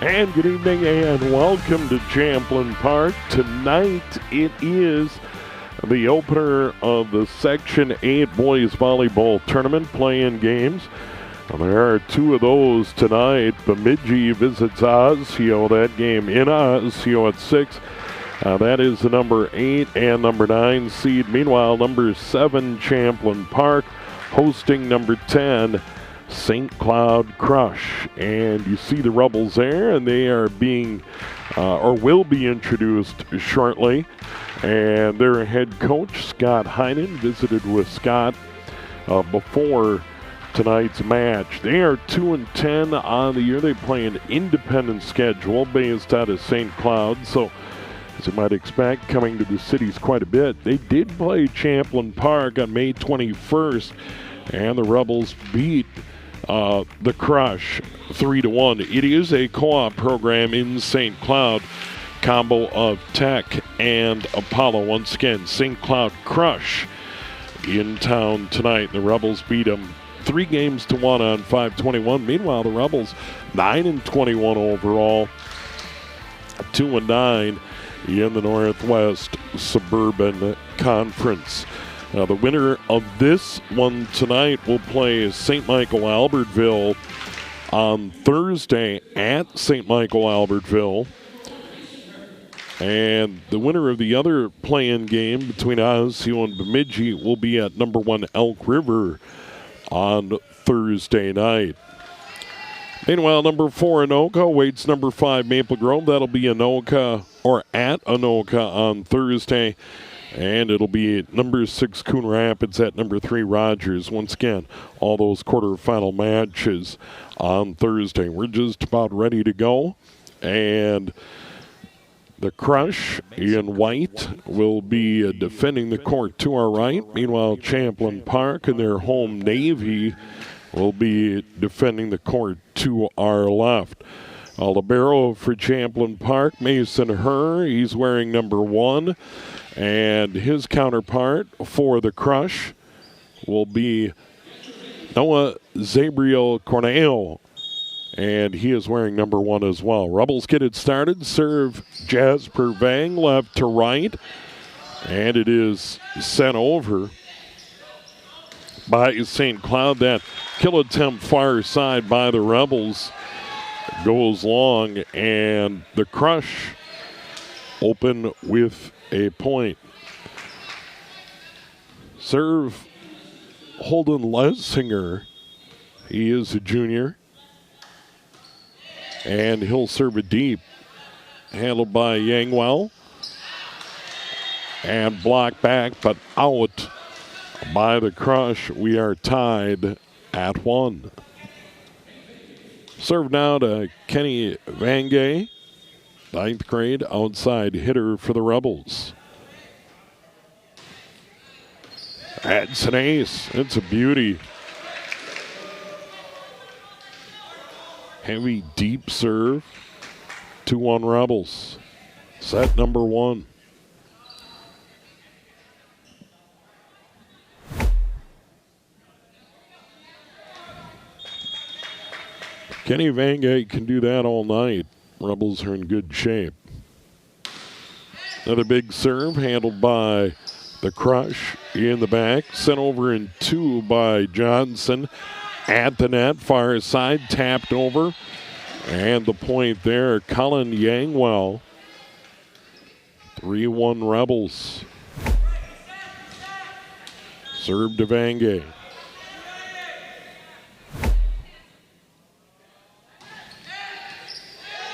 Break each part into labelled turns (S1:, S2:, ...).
S1: And good evening and welcome to Champlin Park. Tonight it is the opener of the Section 8 Boys Volleyball Tournament play-in games. There are two of those tonight. Bemidji visits Osseo. That game in Osseo at 6. That is the number 8 and number 9 seed. Meanwhile, number 7 Champlin Park hosting number 10 St. Cloud Crush. And you see the Rebels there, and they are being or will be introduced shortly. And their head coach, Scott Heinen, visited with Scott before tonight's match. They are 2-10 on the year. They play an independent schedule based out of St. Cloud. So, as you might expect, coming to the cities quite a bit. They did play Champlin Park on May 21st, and the Rebels beat the Crush 3-1. It is a co-op program in St. Cloud, combo of Tech and Apollo. Once again, St. Cloud Crush in town tonight. The Rebels beat them 3-1 on 5/21. Meanwhile, the Rebels 9-21 overall, 2-9 in the Northwest Suburban Conference. Now, the winner of this one tonight will play St. Michael Albertville on Thursday at St. Michael Albertville. And the winner of the other play-in game between Osseo and Bemidji will be at number 1 Elk River on Thursday night. Meanwhile, number 4 Anoka waits number 5 Maple Grove. That'll be Anoka or at Anoka on Thursday. And it'll be number 6 Coon Rapids at number 3 Rogers. Once again, all those quarterfinal matches on Thursday. We're just about ready to go. And the Crush in white will be defending the court to our right. Meanwhile, Champlin Park in their home navy will be defending the court to our left. Libero for Champlin Park, Mason Herr. He's wearing number 1. And his counterpart for the Crush will be Noah Zabriel Corneo. And he is wearing number 1 as well. Rebels get it started. Serve Jasper Vang left to right. And it is sent over by St. Cloud. That kill attempt far side by the Rebels goes long. And the Crush open with a point. Serve Holden Lessinger. He is a junior. And he'll serve it deep. Handled by Yangwell. And blocked back, but out by the Crush. We are tied at 1. Serve now to Kenny Vangay. 9th grade outside hitter for the Rebels. That's an ace. It's a beauty. Heavy, deep serve. 2-1 Rebels. Set number 1. Kenny Vangay can do that all night. Rebels are in good shape. Another big serve handled by the Crush in the back. Sent over in 2 by Johnson. At the net, far side, tapped over. And the point there, Colin Yangwell. 3-1 Rebels. Serve to Vangay.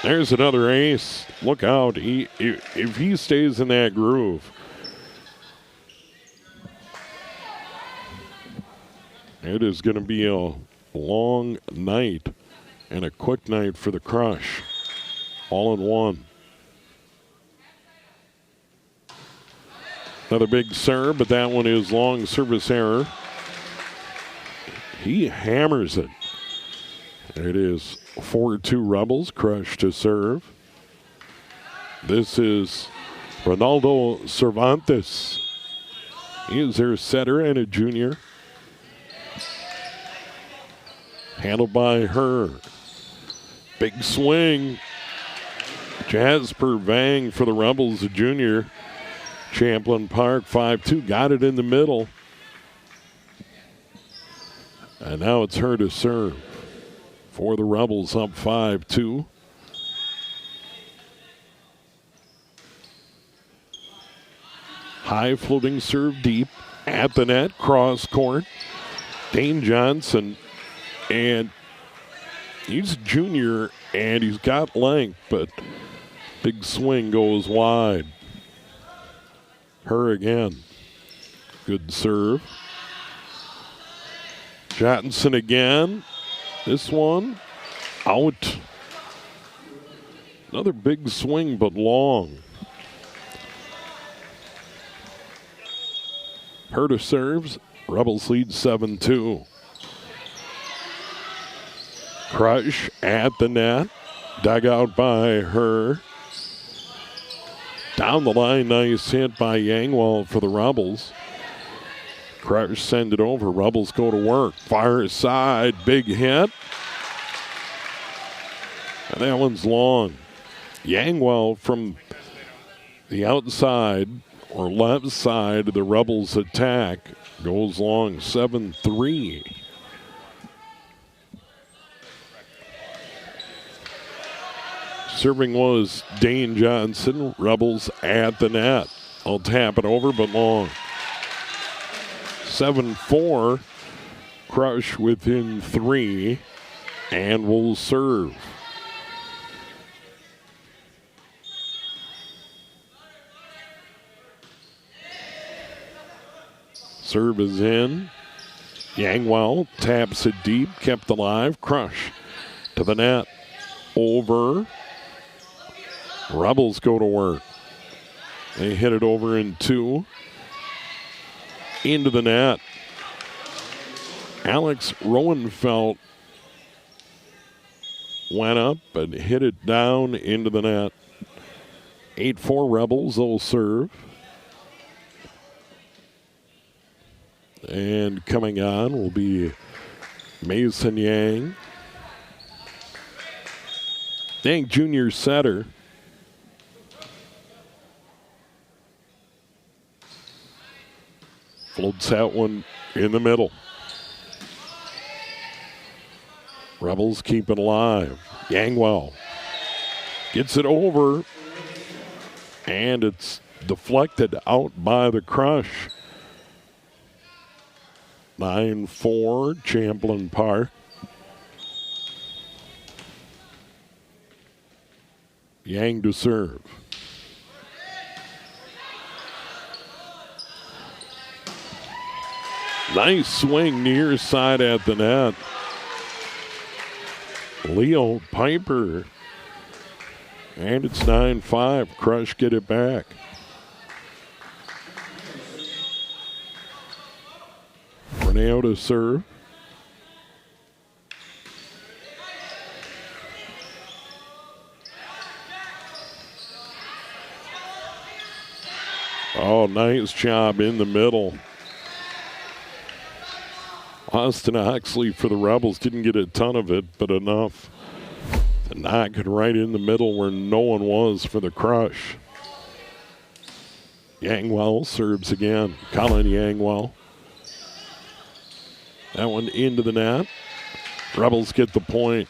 S1: There's another ace. Look out. If he stays in that groove, it is going to be a long night and a quick night for the Crush. All in one. Another big serve, but that one is long. Service error. He hammers it. It is 4-2 Rebels. Crush to serve. This is Ronaldo Cervantes. He is their setter and a junior. Handled by her. Big swing. Jasper Vang for the Rebels, a junior. Champlin Park 5-2, got it in the middle. And now it's her to serve for the Rebels, up 5-2. High floating serve deep at the net, cross court. Dane Johnson, and he's a junior and he's got length, but big swing goes wide. Her again. Good serve. Johnson again. This one out. Another big swing, but long. Herta serves. Rebels lead 7-2. Crush at the net. Dug out by her. Down the line, nice hit by Yangwell for the Rebels. Crush send it over. Rebels go to work. Far side, big hit. And that one's long. Yangwell from the outside or left side of the Rebels attack goes long, 7-3. Serving was Dane Johnson. Rebels at the net. I'll tap it over, but long. 7-4. Crush within 3 and will serve. Serve is in. Yangwell taps it deep, kept alive. Crush to the net. Over. Rebels go to work. They hit it over in 2. Into the net. Alex Rowenfeld went up and hit it down into the net. 8-4 Rebels, they'll serve. And coming on will be Mason Yang. Yang junior setter. Floats that one in the middle. Rebels keep it alive. Yangwell gets it over. And it's deflected out by the Crush. 9-4 Champlin Park. Yang to serve. Nice swing near side at the net. Leo Piper. And it's 9-5. Crush get it back. Reneo to serve. Oh, nice job in the middle. Austin Oxley for the Rebels didn't get a ton of it, but enough to knock it right in the middle where no one was for the Crush. Yangwell serves again. Colin Yangwell. That one into the net. Rebels get the point.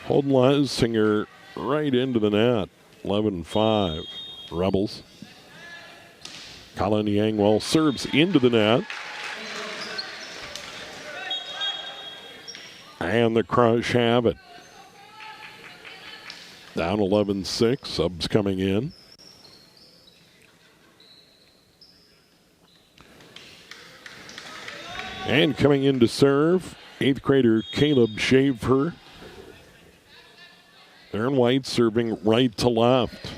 S1: Holden Lesinger right into the net. 11-5 Rebels. Colin Yangwell serves into the net. And the Crush have it. Down 11-6. Subs coming in. And coming in to serve, 8th grader Caleb Schaefer. Aaron White serving right to left.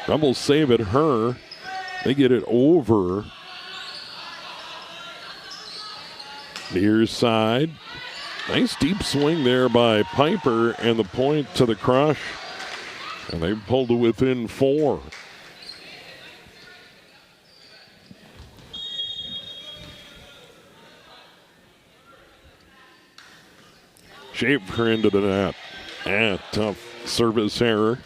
S1: Rebels save it. Her. They get it over. Near side. Nice deep swing there by Piper, and the point to the Crush. And they pulled it within 4. Schaefer into the net. Tough service error.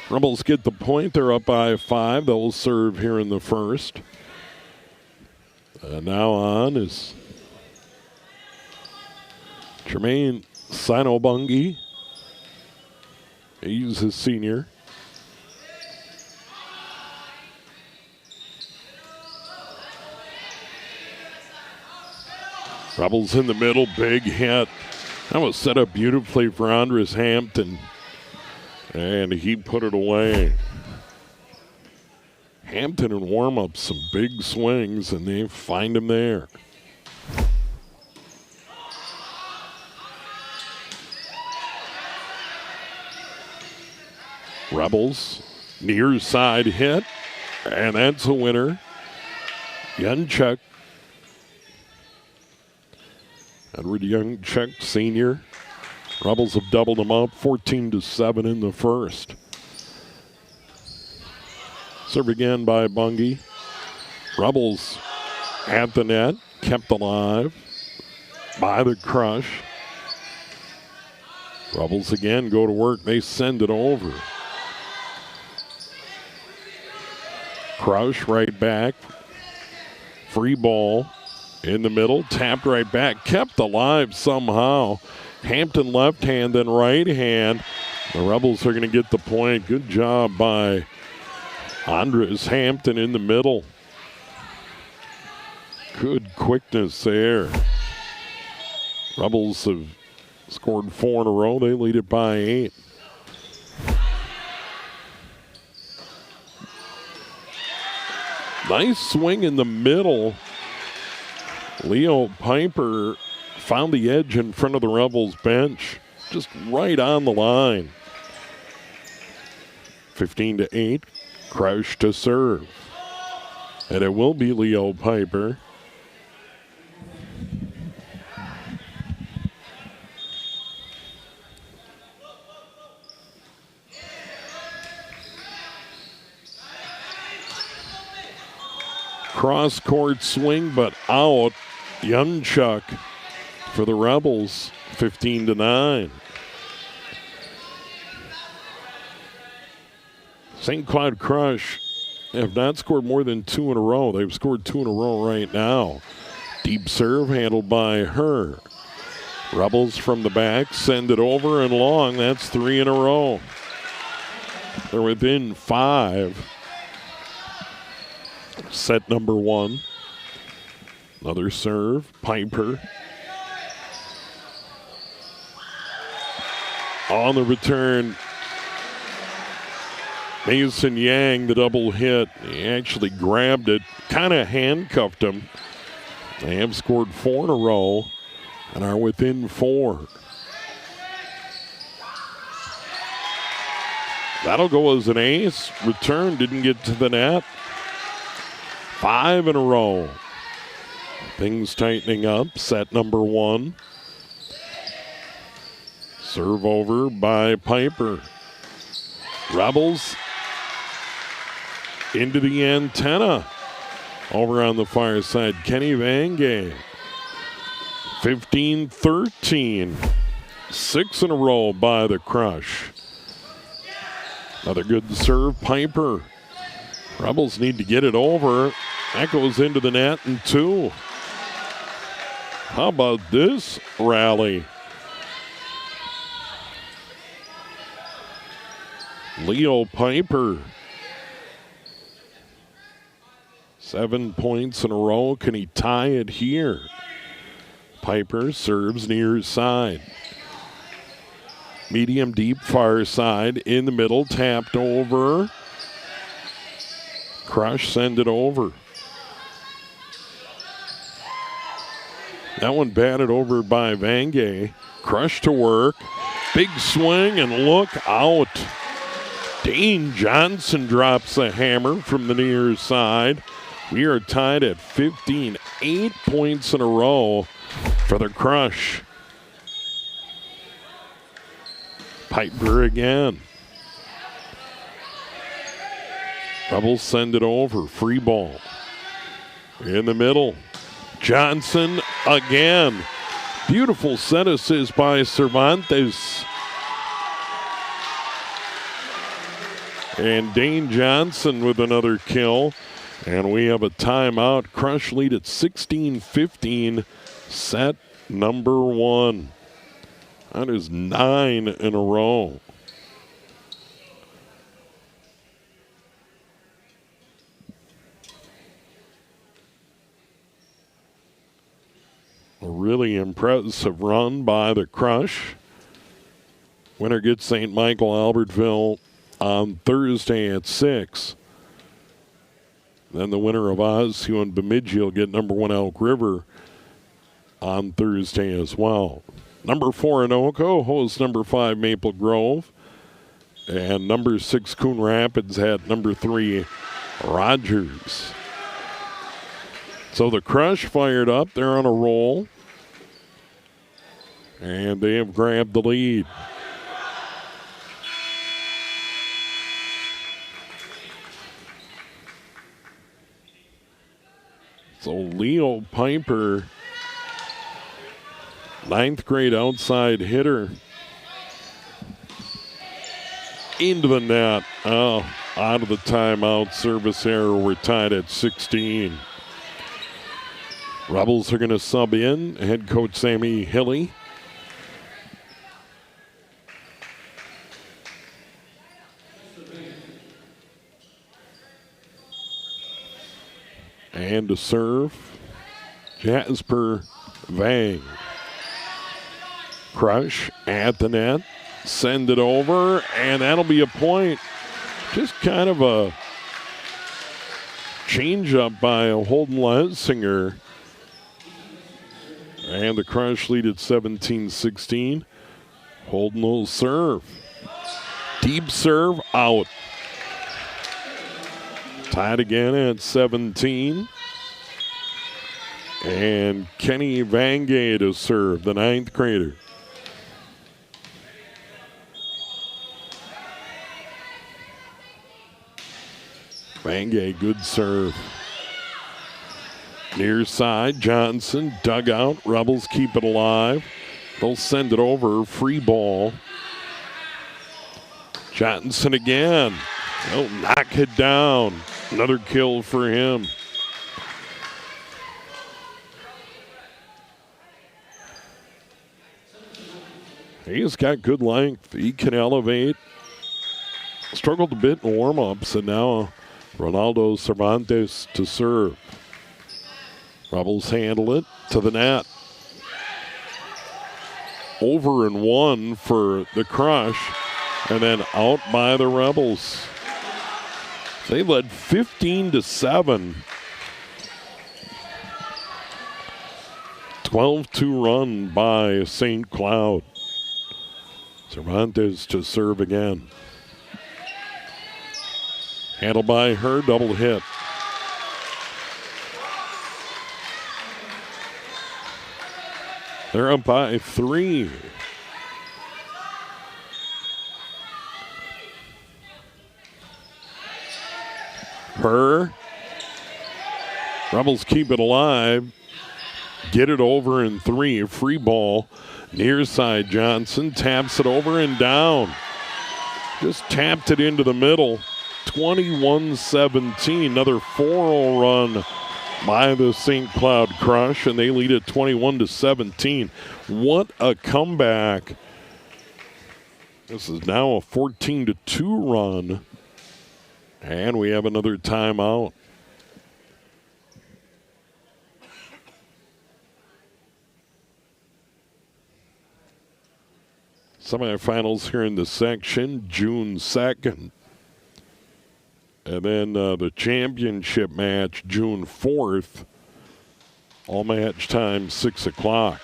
S1: Rebels get the point. They're up by 5. They'll serve here in the first. And now on is Jermaine Sinobungi. He's a senior. Rebels in the middle, big hit. That was set up beautifully for Andres Hampton. And he put it away. Hampton in warm-up, some big swings, and they find him there. Rebels, near side hit, and that's a winner. Youngchuk. Edward Youngchuk, senior. Rebels have doubled them up, 14-7 in the first. Serve again by Bungie. Rebels at the net, kept alive by the Crush. Rebels again go to work. They send it over. Crush right back. Free ball in the middle. Tapped right back. Kept alive somehow. Hampton left hand, then right hand. The Rebels are going to get the point. Good job by Andres Hampton in the middle. Good quickness there. Rebels have scored 4 in a row. They lead it by 8. Nice swing in the middle. Leo Piper found the edge in front of the Rebels bench. Just right on the line. 15-8. Crouch to serve. And it will be Leo Piper. Cross-court swing, but out. Youngchuk for the Rebels, 15-9. St. Cloud Crush have not scored more than 2 in a row. They've scored 2 in a row right now. Deep serve handled by her. Rebels from the back send it over and long. That's 3 in a row. They're within 5. Set number 1. Another serve. Piper. On the return, Mason Yang, the double hit. He actually grabbed it, kind of handcuffed him. They have scored 4 in a row and are within 4. That'll go as an ace. Return didn't get to the net. 5 in a row. Things tightening up. Set number 1. Serve over by Piper. Rebels into the antenna. Over on the far side, Kenny Vangay. 15-13. 6 in a row by the Crush. Another good serve, Piper. Rebels need to get it over. That goes into the net and 2. How about this rally? Leo Piper. 7 points in a row. Can he tie it here? Piper serves near side. Medium deep far side in the middle. Tapped over. Crush send it over. That one batted over by Vangay. Crush to work. Big swing and look out. Dane Johnson drops a hammer from the near side. We are tied at 15. 8 points in a row for the Crush. Piper again. Rebels send it over. Free ball. In the middle. Johnson again. Beautiful set assist by Cervantes. And Dane Johnson with another kill. And we have a timeout. Crush lead at 16-15. Set number 1. That is 9 in a row. A really impressive run by the Crush. Winner gets St. Michael Albertville on Thursday at 6. Then the winner of Oshio and Bemidji will get number 1 Elk River on Thursday as well. Number 4 Anoka hosts number 5 Maple Grove. And number 6 Coon Rapids at number 3 Rogers. So the Crush fired up. They're on a roll. And they have grabbed the lead. So Leo Piper, 9th grade outside hitter. Into the net. Oh, out of the timeout. Service error. We're tied at 16. Rebels are going to sub in. Head coach Sammy Hilly. And to serve, Jasper Vang. Crush at the net. Send it over, and that'll be a point. Just kind of a change-up by Holden Lesinger. And the Crush lead at 17-16. Holden will serve. Deep serve, out. Tied again at 17. And Kenny Vangay to serve, the 9th grader. Vangay, good serve. Near side, Johnson, dugout. Rebels keep it alive. They'll send it over, free ball. Johnson again. They'll knock it down. Another kill for him. He's got good length. He can elevate. Struggled a bit in warm-ups, and now Ronaldo Cervantes to serve. Rebels handle it to the net. Over and 1 for the Crush, and then out by the Rebels. They led 15-7. 12-2 run by St. Cloud. Cervantes to serve again. Handled by her, double hit. They're up by 3. Her. Rebels keep it alive. Get it over in 3. Free ball. Near side, Johnson taps it over and down. Just tapped it into the middle. 21-17. Another 4-0 run by the St. Cloud Crush, and they lead at 21-17. What a comeback. This is now a 14-2 run. And we have another timeout. Semifinals here in the section, June 2nd. And then the championship match, June 4th. All match time, 6 o'clock.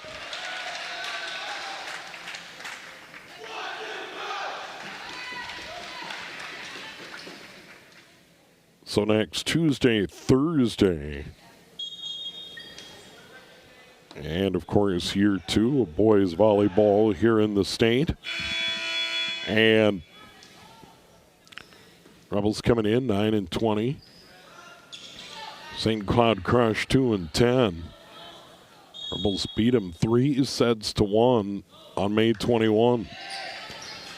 S1: So next Tuesday, Thursday. And, of course, year 2 of boys volleyball here in the state. And Rebels coming in 9-20. St. Cloud Crush 2-10. Rebels beat them 3-1 on May 21.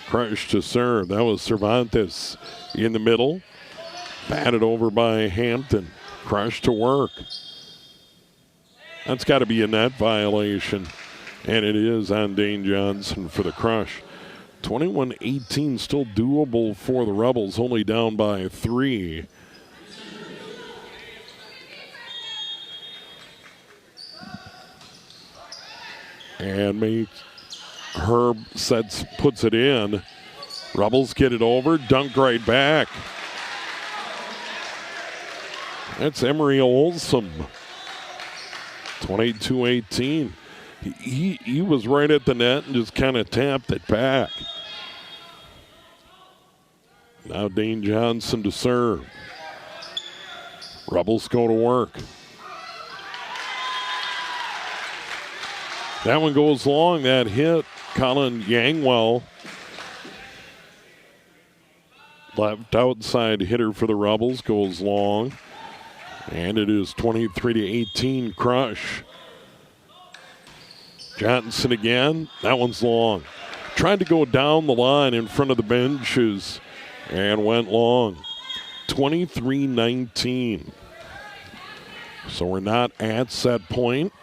S1: Crush to serve. That was Cervantes in the middle. Batted over by Hampton. Crush to work. That's got to be a net violation. And it is on Dane Johnson for the Crush. 21-18, still doable for the Rebels, only down by 3. And Herb puts it in. Rebels get it over, dunked right back. That's Emery Olsom. 22-18. He was right at the net and just kind of tapped it back. Now Dane Johnson to serve. Rebels go to work. That one goes long. That hit Colin Yangwell. Left outside hitter for the Rebels goes long. And it is 23-18 Crush. Johnson again. That one's long. Tried to go down the line in front of the benches and went long. 23-19. So we're not at set point.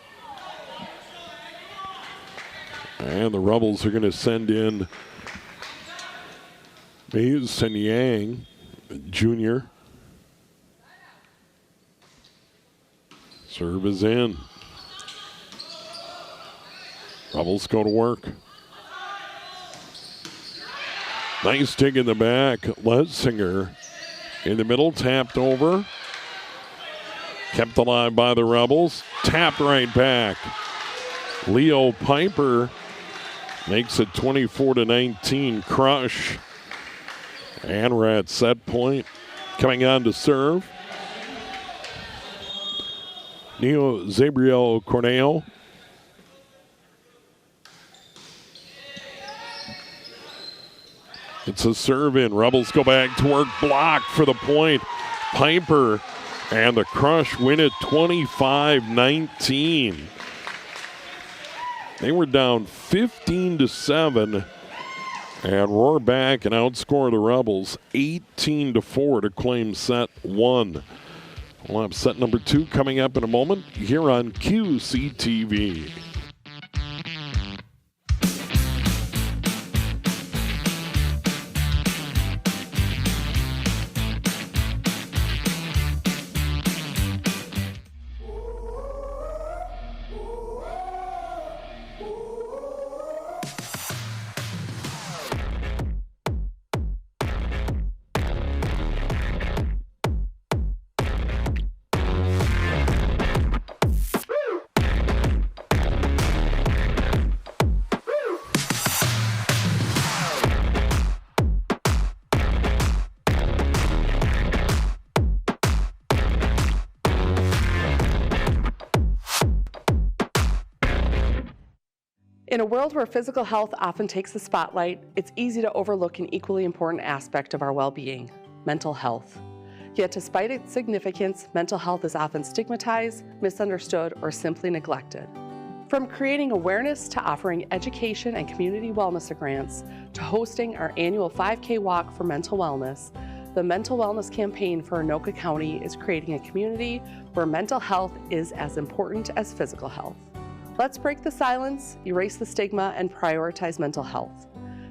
S1: And the Rebels are going to send in Mason Yang, Jr. Serve is in. Rebels go to work. Nice dig in the back. Letzinger in the middle, tapped over. Kept alive by the Rebels. Tapped right back. Leo Piper makes it 24-19 Crush. And we're at set point. Coming on to serve. Neo Zabriel Corneo. It's a serve in. Rebels go back to work. Block for the point. Piper and the Crush win it 25-19. They were down 15-7 and roar back and outscore the Rebels 18-4 to claim set 1. We'll have set number 2 coming up in a moment here on QCTV.
S2: In a world where physical health often takes the spotlight, it's easy to overlook an equally important aspect of our well-being, mental health. Yet despite its significance, mental health is often stigmatized, misunderstood, or simply neglected. From creating awareness to offering education and community wellness grants to hosting our annual 5K walk for mental wellness, the Mental Wellness Campaign for Anoka County is creating a community where mental health is as important as physical health. Let's break the silence, erase the stigma, and prioritize mental health.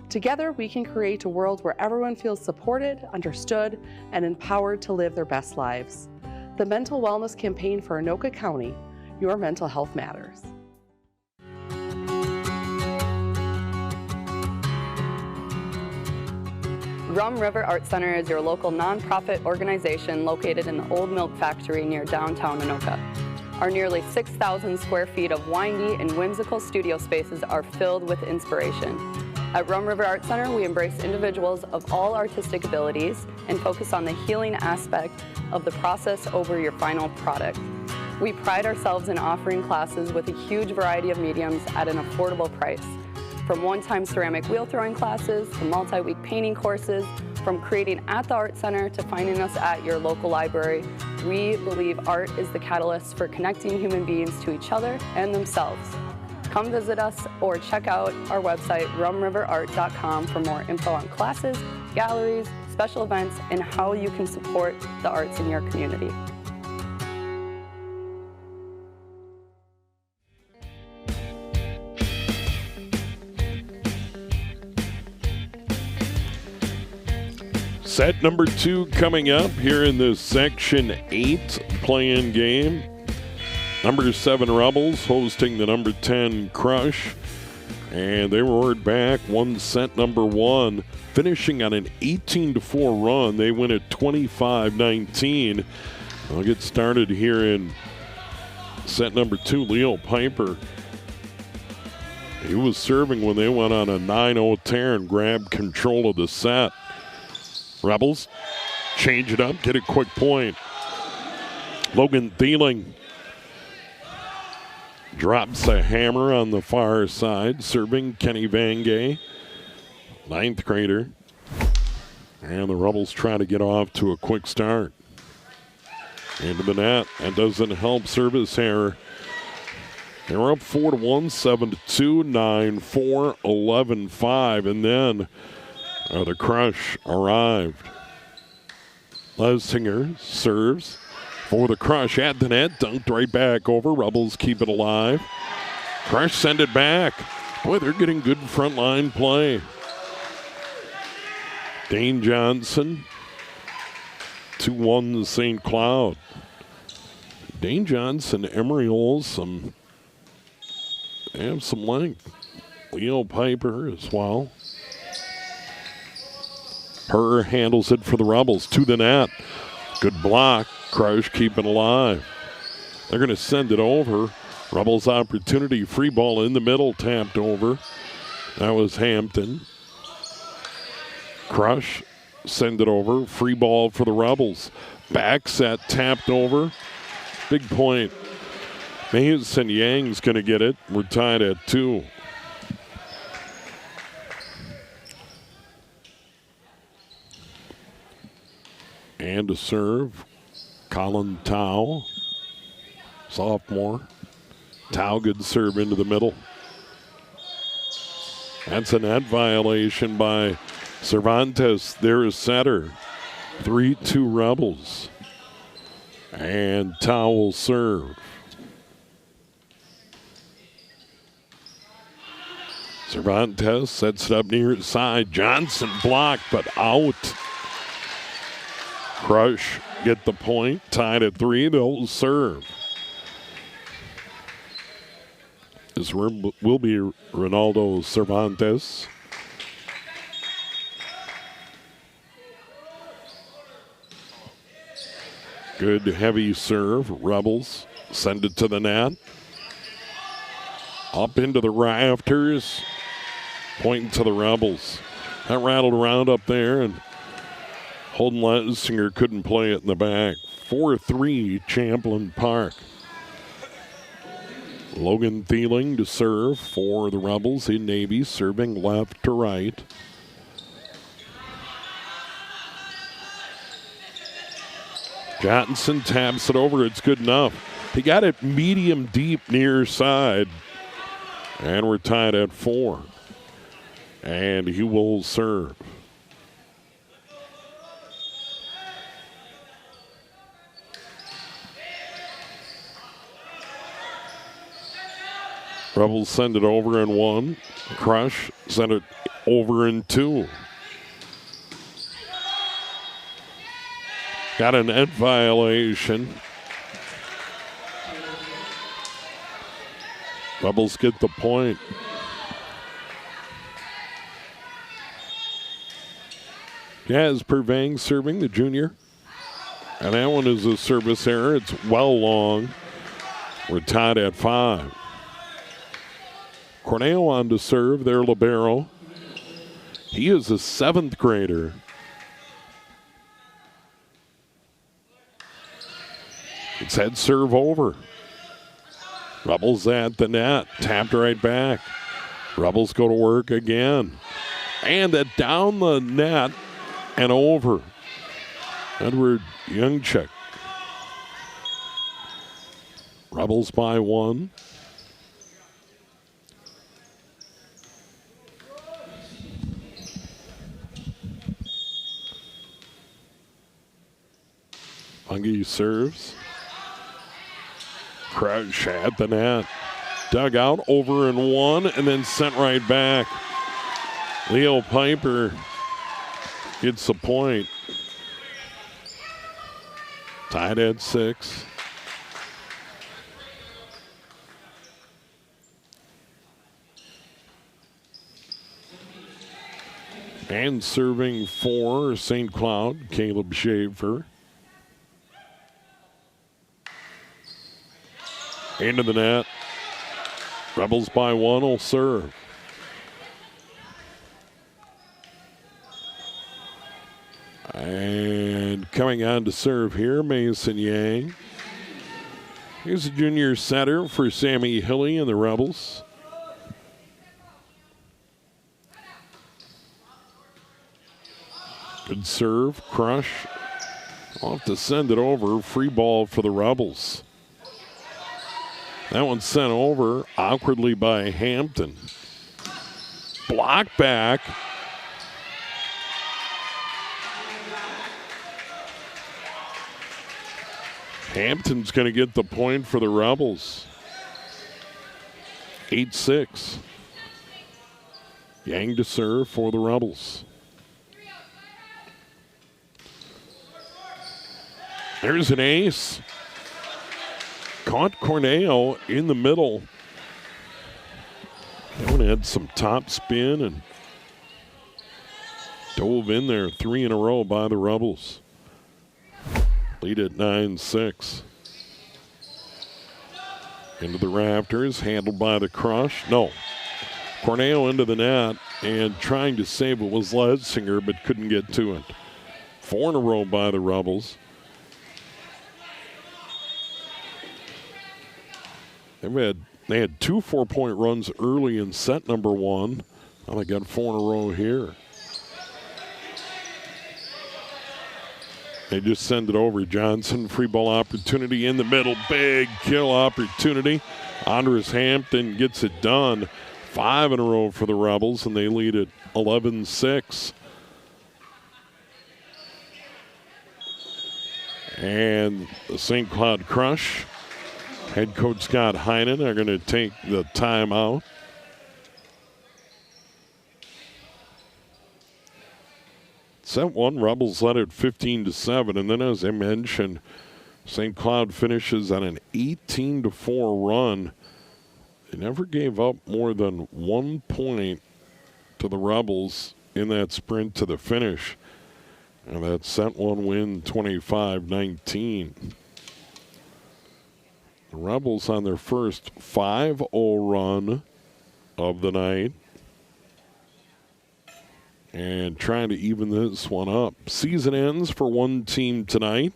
S2: Together, we can create a world where everyone feels supported, understood, and empowered to live their best lives. The Mental Wellness Campaign for Anoka County, your mental health matters.
S3: Rum River Art Center is your local nonprofit organization located in the Old Milk Factory near downtown Anoka. Our nearly 6,000 square feet of windy and whimsical studio spaces are filled with inspiration. At Rum River Art Center, we embrace individuals of all artistic abilities and focus on the healing aspect of the process over your final product. We pride ourselves in offering classes with a huge variety of mediums at an affordable price. From one-time ceramic wheel throwing classes to multi-week painting courses, from creating at the Art Center to finding us at your local library, we believe art is the catalyst for connecting human beings to each other and themselves. Come visit us or check out our website, rumriverart.com, for more info on classes, galleries, special events, and how you can support the arts in your community.
S1: Set number 2 coming up here in this Section 8 play-in game. Number 7 Rebels hosting the number 10 Crush. And they roared back, won set number 1, finishing on an 18-4 run. They win at 25-19. They'll get started here in set number 2. Leo Piper, he was serving when they went on a 9-0 tear and grabbed control of the set. Rebels change it up, get a quick point. Logan Thieling drops a hammer on the far side, serving Kenny Vangay, 9th grader. And the Rebels try to get off to a quick start. Into the net, that doesn't help. Service error. They're up 4-1, 7-2, 9-4, 11-5, and then the Crush arrived. Lesinger serves for the Crush at the net, dunked right back over. Rebels keep it alive. Crush send it back. Boy, they're getting good front line play. Dane Johnson, 2-1 St. Cloud. Dane Johnson, Emery Olson, they have some length. Leo Piper as well. Her handles it for the Rebels to the net. Good block. Crush keep it alive. They're going to send it over. Rebels opportunity. Free ball in the middle, tapped over. That was Hampton. Crush send it over. Free ball for the Rebels. Back set, tapped over. Big point. Mason Yang's going to get it. We're tied at 2. And to serve, Colin Tao, sophomore. Tao, good serve into the middle. That's a net violation by Cervantes. There's setter. 3-2 Rebels. And Tao will serve. Cervantes sets it up near his side. Johnson blocked, but out. Crush get the point, tied at 3. They'll serve. This will be Ronaldo Cervantes. Good heavy serve. Rebels send it to the net. Up into the rafters. Pointing to the Rebels. That rattled around up there, and Holden Lesinger couldn't play it in the back. 4-3 Champlin Park. Logan Thieling to serve for the Rebels in Navy, serving left to right. Johnson taps it over. It's good enough. He got it medium deep near side. And we're tied at 4. And he will serve. Rebels send it over in 1. Crush send it over in 2. Got a net violation. Rebels get the point. Jazz Pervang serving, the junior. And that one is a service error. It's well long. We're tied at 5. Corneo on to serve, their libero. He is a 7th grader. It's head serve over. Rebels at the net, tapped right back. Rebels go to work again. And that down the net and over. Edward Youngchuk. Rebels by 1. Unge serves. Crush at the net. Dug out, over and one, and then sent right back. Leo Piper gets the point. Tied at 6. And serving for St. Cloud, Caleb Schaefer. Into the net. Rebels by 1 will serve. And coming on to serve here, Mason Yang. Here's a junior setter for Sammy Hilly and the Rebels. Good serve, Crush. I'll have to send it over. Free ball for the Rebels. That one's sent over awkwardly by Hampton. Block back. Hampton's going to get the point for the Rebels. 8-6. Yang to serve for the Rebels. There's an ace. Caught Corneo in the middle. That one had some top spin and dove in there. 3 in a row by the Rebels. Lead at 9-6. Into the rafters, handled by the Crush. No. Corneo into the net and trying to save it was Ledsinger, but couldn't get to it. 4 in a row by the Rebels. They had 2 4-point runs early in set number 1. Now they got 4 in a row here. They just send it over. Johnson, free ball opportunity in the middle. Big kill opportunity. Andres Hampton gets it done. 5 in a row for the Rebels, and they lead at 11-6. And the St. Cloud Crush, head coach Scott Heinen, are going to take the timeout. Set 1, Rebels led at 15-7, and then as I mentioned, St. Cloud finishes on an 18-4 run. They never gave up more than 1 point to the Rebels in that sprint to the finish. And that set 1 win, 25-19. The Rebels on their first 5-0 run of the night. And trying to even this one up. Season ends for one team tonight.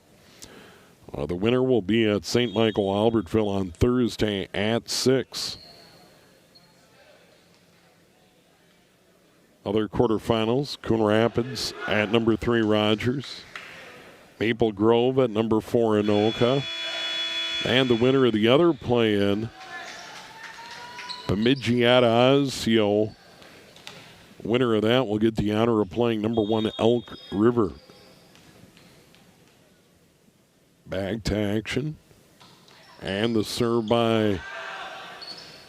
S1: The winner will be at St. Michael Albertville on Thursday at 6. Other quarterfinals, Coon Rapids at number 3 Rogers. Maple Grove at number 4 Anoka. And the winner of the other play-in, Bemidji at Osseo. Winner of that will get the honor of playing number 1 Elk River. Back to action. And the serve by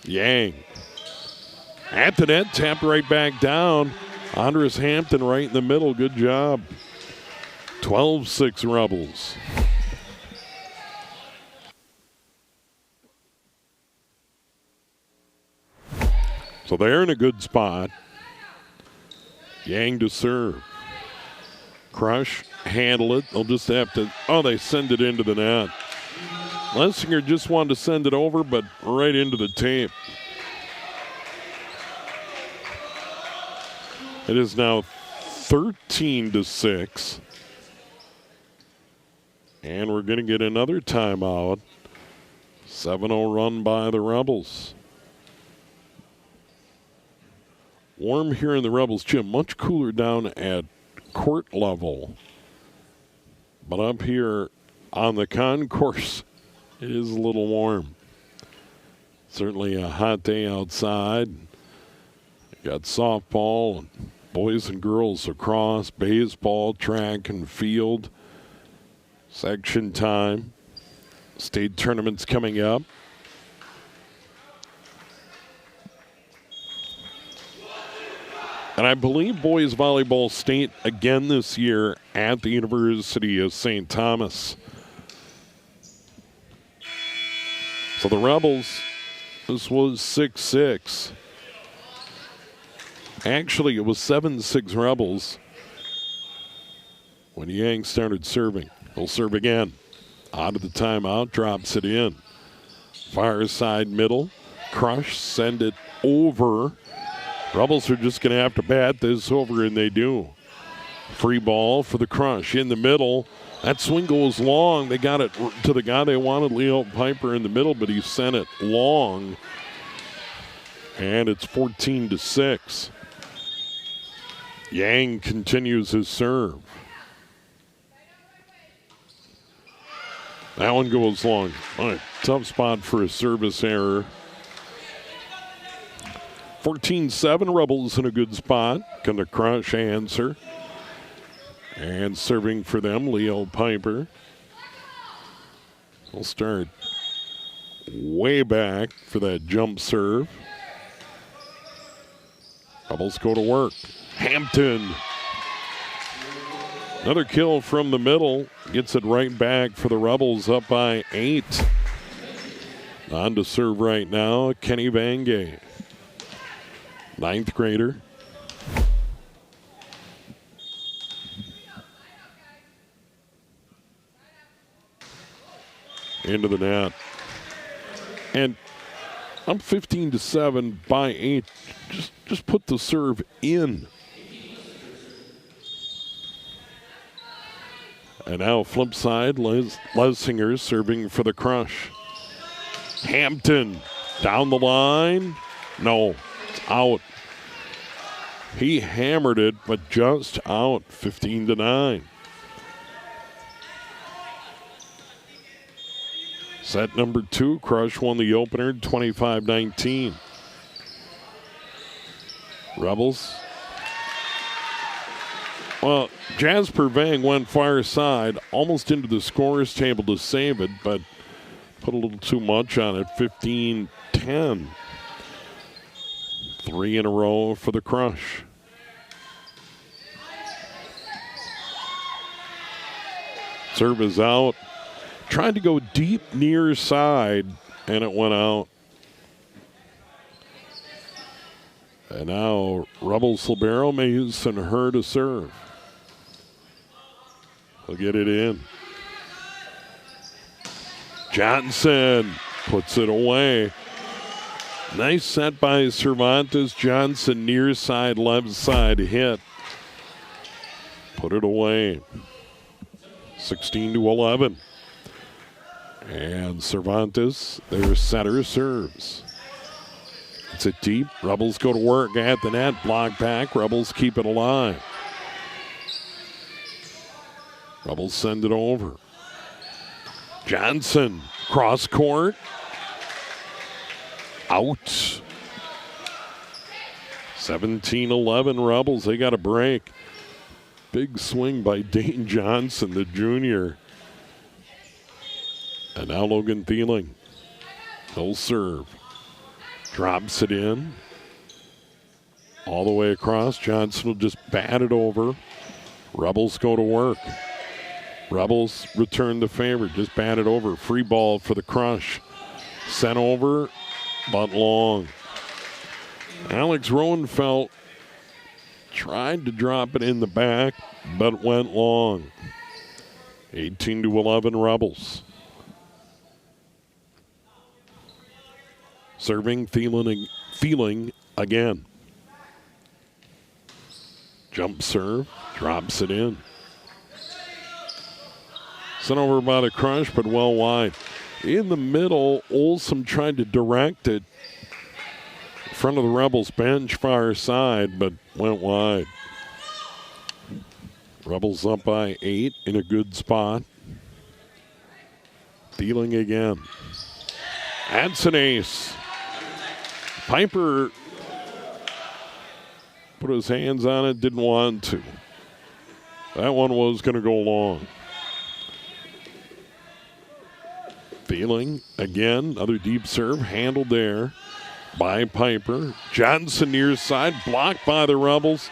S1: Yang. At the net, tapped right back down. Andres Hampton right in the middle. Good job. 12-6 Rebels. So they're in a good spot. Yang to serve. Crush, handle it. They'll just have to, they send it into the net. Lessinger just wanted to send it over, but right into the tape. It is now 13-6. And we're going to get another timeout. 7-0 run by the Rebels. Warm here in the Rebels gym, much cooler down at court level. But up here on the concourse, it is a little warm. Certainly a hot day outside. You got softball, boys and girls across, baseball, track and field. Section time. State tournaments coming up. And I believe boys volleyball state again this year at the University of St. Thomas. So the Rebels, this was 6-6. Actually, it was 7-6 Rebels when Yang started serving. He'll serve again. Out of the timeout, drops it in. Far side middle. Crush, send it over. Rebels are just going to have to bat this over, and they do. Free ball for the Crush in the middle. That swing goes long. They got it to the guy they wanted, Leo Piper, in the middle, but he sent it long. And it's 14-6. Yang continues his serve. That one goes long. All right, tough spot for a service error. 14-7, Rebels in a good spot. Can the Crush answer? And serving for them, Leo Piper. We'll start way back for that jump serve. Rebels go to work. Hampton. Another kill from the middle. Gets it right back for the Rebels, up by 8. On to serve right now, Kenny Vangay. 9th grader. Into the net. And I'm 15-7 by 8. Just put the serve in. And now flip side, Lesinger serving for the Crush. Hampton down the line. No, it's out. He hammered it, but just out, 15-9. Set number 2, Crush won the opener, 25-19. Rebels. Well, Jasper Vang went far side, almost into the scorer's table to save it, but put a little too much on it, 15-10. 3 in a row for the Crush. Serve is out. Tried to go deep near side, and it went out. And now Rebels libero Mason her to serve. He'll get it in. Johnson puts it away. Nice set by Cervantes. Johnson near side, left side hit. Put it away. 16-11. And Cervantes, their setter, serves. It's a deep. Rebels go to work at the net. Block back. Rebels keep it alive. Rebels send it over. Johnson, cross court. Out. 17-11 Rebels. They got a break. Big swing by Dane Johnson, the junior. And now Logan Thieling. He'll serve. Drops it in. All the way across. Johnson will just bat it over. Rebels go to work. Rebels return the favor. Just bat it over. Free ball for the Crush. Sent over, but long. Alex Roenfeld tried to drop it in the back, but went long. 18-11 Rebels. Serving, Thieling again. Jump serve, drops it in. Sent over by the Crush, but well wide. In the middle, Olson tried to direct it in front of the Rebels bench, far side, but went wide. Rebels up by 8 in a good spot. Thieling again. That's an ace. Piper put his hands on it, didn't want to. That one was going to go long. Feeling again, another deep serve, handled there by Piper. Johnson near side, blocked by the Rebels.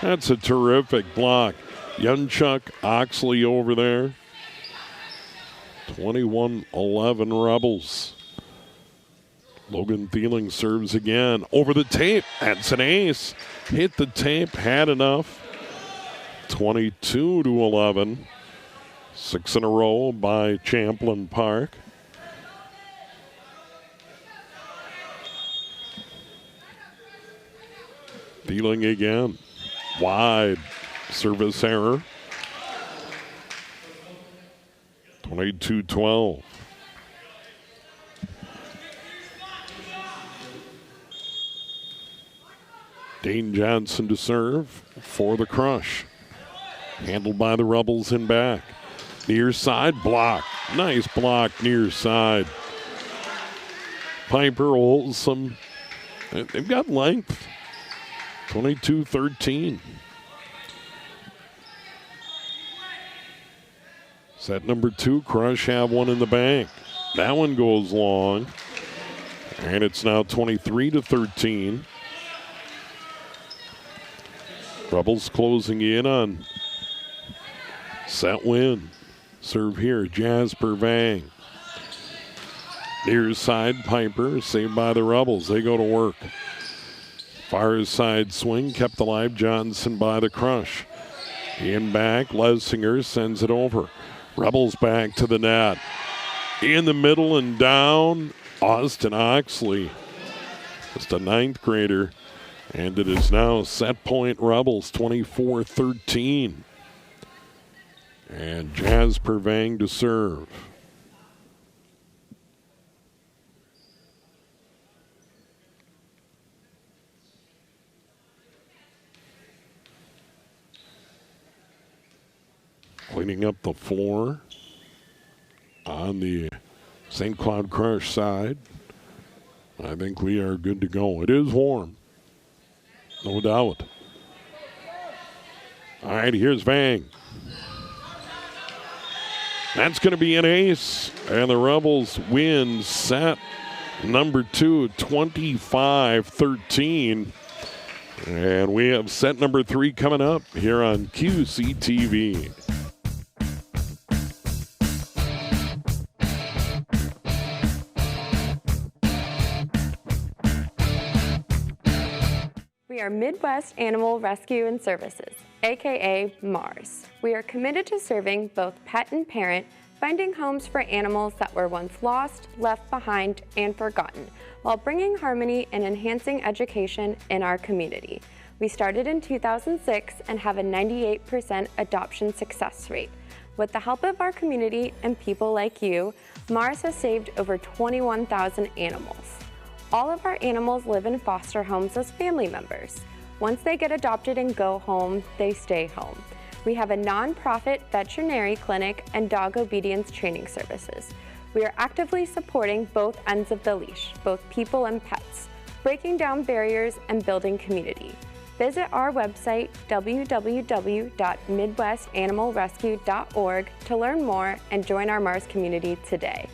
S1: That's a terrific block. Yunchuk Oxley over there. 21-11 Rebels. Logan Feeling serves again. Over the tape. That's an ace. Hit the tape. Had enough. 22-11. 6 in a row by Champlin Park. Feeling again. Wide. Service error. 22-12. Dane Johnson to serve for the Crush. Handled by the Rebels in back. Near side block. Nice block near side. Piper Olson. They've got length. 22-13. Set number 2, Crush have one in the bank. That one goes long. And it's now 23-13. Rebels closing in on set win. Serve here, Jasper Vang. Near side, Piper, saved by the Rebels. They go to work. Far side swing, kept alive. Johnson by the Crush. In back, Lesinger sends it over. Rebels back to the net. In the middle and down, Austin Oxley. Just a 9th grader. And it is now set point Rebels, 24-13. And Jasper Vang to serve. Cleaning up the floor on the St. Cloud Crush side. I think we are good to go. It is warm. No doubt. All right, here's Vang. That's going to be an ace. And the Rebels win set number 2, 25-13. And we have set number 3 coming up here on QCTV.
S4: We are Midwest Animal Rescue and Services, aka MARS. We are committed to serving both pet and parent, finding homes for animals that were once lost, left behind, and forgotten, while bringing harmony and enhancing education in our community. We started in 2006 and have a 98% adoption success rate. With the help of our community and people like you, MARS has saved over 21,000 animals. All of our animals live in foster homes as family members. Once they get adopted and go home, they stay home. We have a nonprofit veterinary clinic and dog obedience training services. We are actively supporting both ends of the leash, both people and pets, breaking down barriers and building community. Visit our website, www.midwestanimalrescue.org, to learn more and join our MARS community today.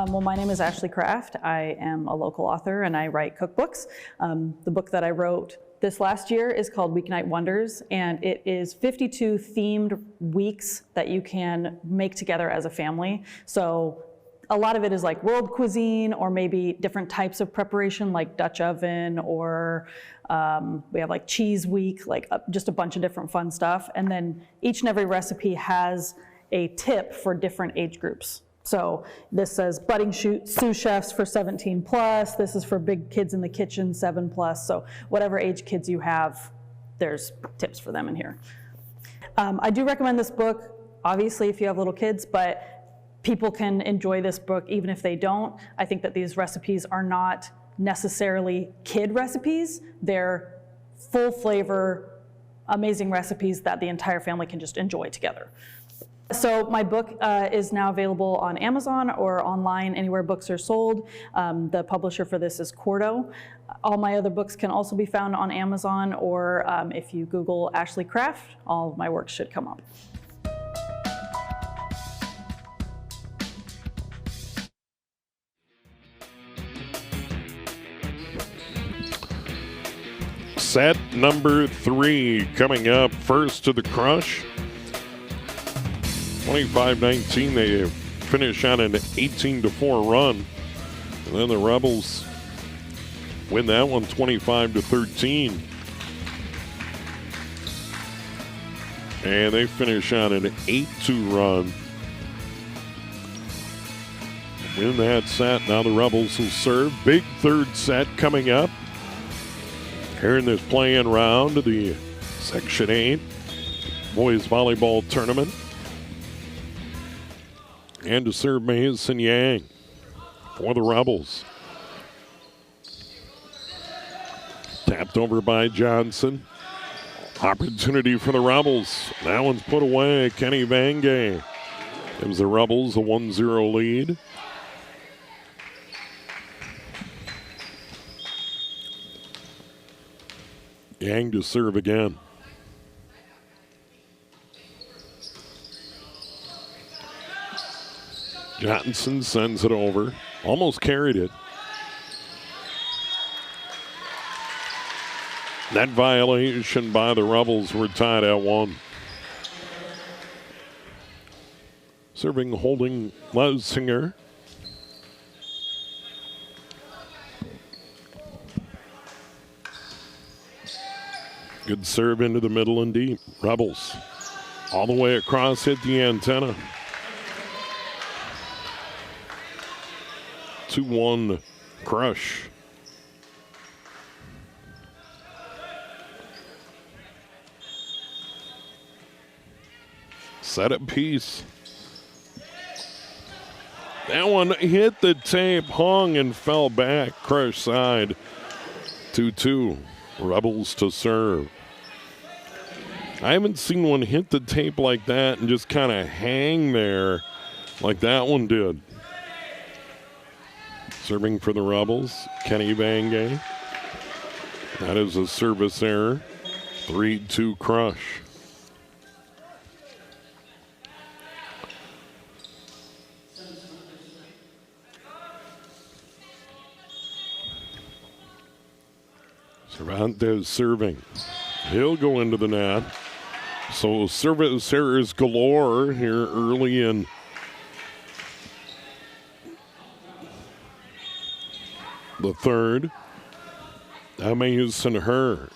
S5: Well, my name is Ashley Kraft. I am a local author and I write cookbooks. The book that I wrote this last year is called Weeknight Wonders, and it is 52 themed weeks that you can make together as a family. So a lot of it is like world cuisine or maybe different types of preparation like Dutch oven, or we have like cheese week, like just a bunch of different fun stuff. And then each and every recipe has a tip for different age groups. So this says budding sous chefs for 17 plus. This is for big kids in the kitchen, 7 plus. So whatever age kids you have, there's tips for them in here. I do recommend this book, obviously, if you have little kids, but people can enjoy this book even if they don't. I think that these recipes are not necessarily kid recipes. They're full flavor, amazing recipes that the entire family can just enjoy together. So my book is now available on Amazon or online anywhere books are sold. The publisher for this is Quarto. All my other books can also be found on Amazon, or if you Google Ashley Craft, all of my works should come up.
S1: Set number 3 coming up. First to the Crush. 25-19, they finish on an 18-4 run. And then the Rebels win that one 25-13. And they finish on an 8-2 run. Win that set. Now the Rebels will serve. Big third set coming up. Here in this play-in round of the Section 8 Boys Volleyball Tournament. And to serve Mason Yang for the Rebels. Tapped over by Johnson. Opportunity for the Rebels. That one's put away. Kenny Vangay gives the Rebels a 1-0 lead. Yang to serve again. Johnson sends it over. Almost carried it. That violation by the Rebels. Were tied at 1. Serving, holding Lesinger. Good serve into the middle and deep. Rebels all the way across, hit the antenna. 2-1 Crush. Set up piece. That one hit the tape, hung and fell back. Crush side. 2-2. Rebels to serve. I haven't seen one hit the tape like that and just kind of hang there like that one did. Serving for the Rebels, Kenny Vangay. That is a service error. 3-2 Crush. Cervantes serving. He'll go into the net. So service errors galore here early in the third. Amazing her.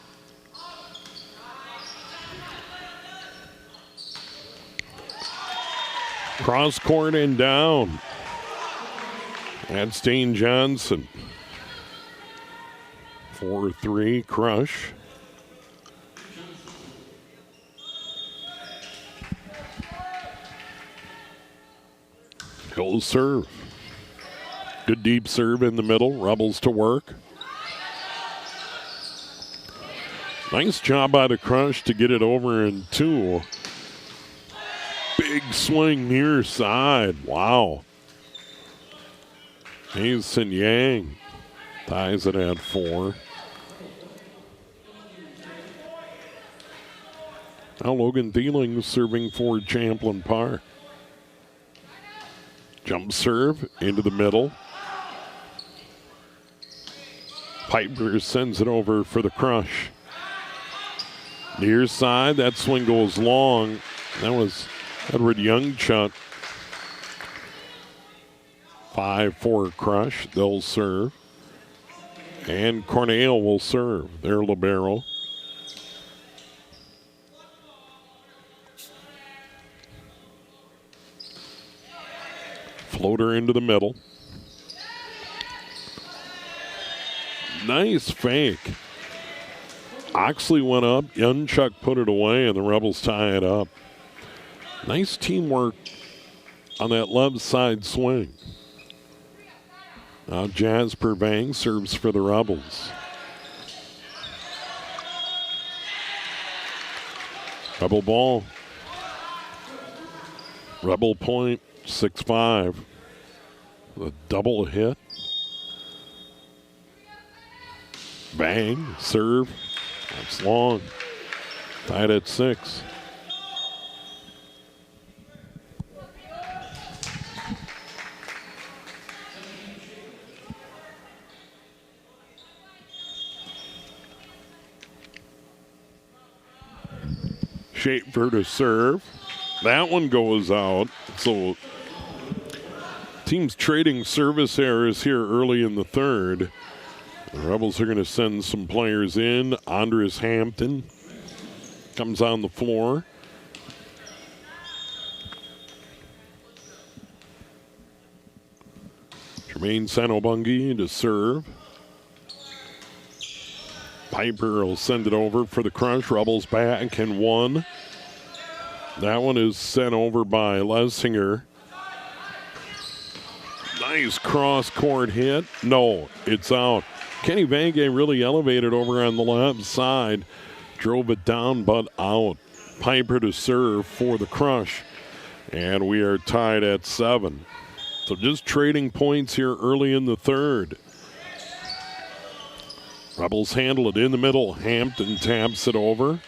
S1: Cross court and down. That's Dane Johnson. 4-3 Crush. He'll serve. Good deep serve in the middle. Rebels to work. Nice job by the Crush to get it over in 2. Big swing near side. Wow. Mason Yang ties it at 4. Now Logan Thieling serving for Champlin Park. Jump serve into the middle. Piper sends it over for the Crush. Near side, that swing goes long. That was Edward Youngchuk. 5-4 Crush, they'll serve. And Cornell will serve, their libero. Floater into the middle. Nice fake. Oxley went up. Youngchuk put it away, and the Rebels tie it up. Nice teamwork on that left side swing. Now Jasper Bang serves for the Rebels. Rebel ball. Rebel point, 6-5. A double hit. Bang, serve. That's long. Tied at 6. Schaefer to serve. That one goes out. So teams trading service errors here early in the third. The Rebels are going to send some players in. Andres Hampton comes on the floor. Jermaine Sanobungi to serve. Piper will send it over for the Crush. Rebels back and 1. That one is sent over by Lessinger. Nice cross-court hit. No, it's out. Kenny Vangay really elevated over on the left side. Drove it down, but out. Piper to serve for the Crush. And we are tied at 7. So just trading points here early in the third. Rebels handle it in the middle. Hampton taps it over.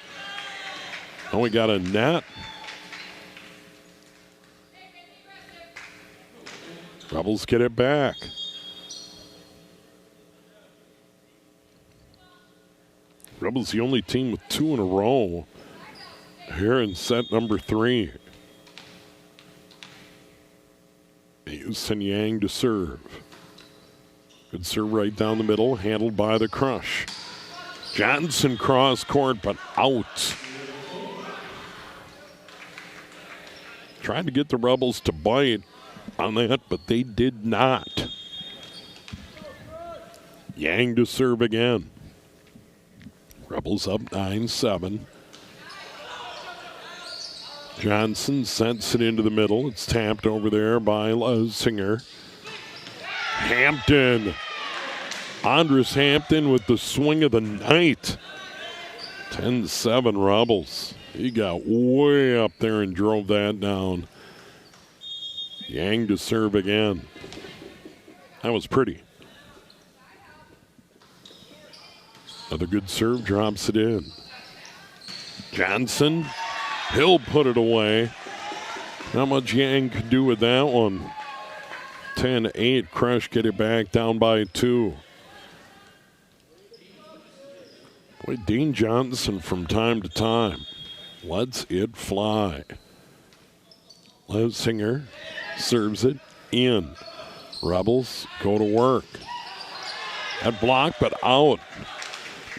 S1: And we got a net. Rebels get it back. Rebels the only team with 2 in a row here in set number 3. Houston Yang to serve. Good serve right down the middle, handled by the Crush. Johnson cross court, but out. Tried to get the Rebels to bite on that, but they did not. Yang to serve again. Rebels up 9-7. Johnson sets it into the middle. It's tapped over there by Lessinger. Hampton. Andres Hampton with the swing of the night. 10-7 Rebels. He got way up there and drove that down. Yang to serve again. That was pretty. Another good serve, drops it in. Johnson, he'll put it away. Not much Yang could do with that one. 10-8, Crush get it back, down by 2. Boy, Dean Johnson from time to time lets it fly. Lessinger serves it in. Rebels go to work. That block, but out.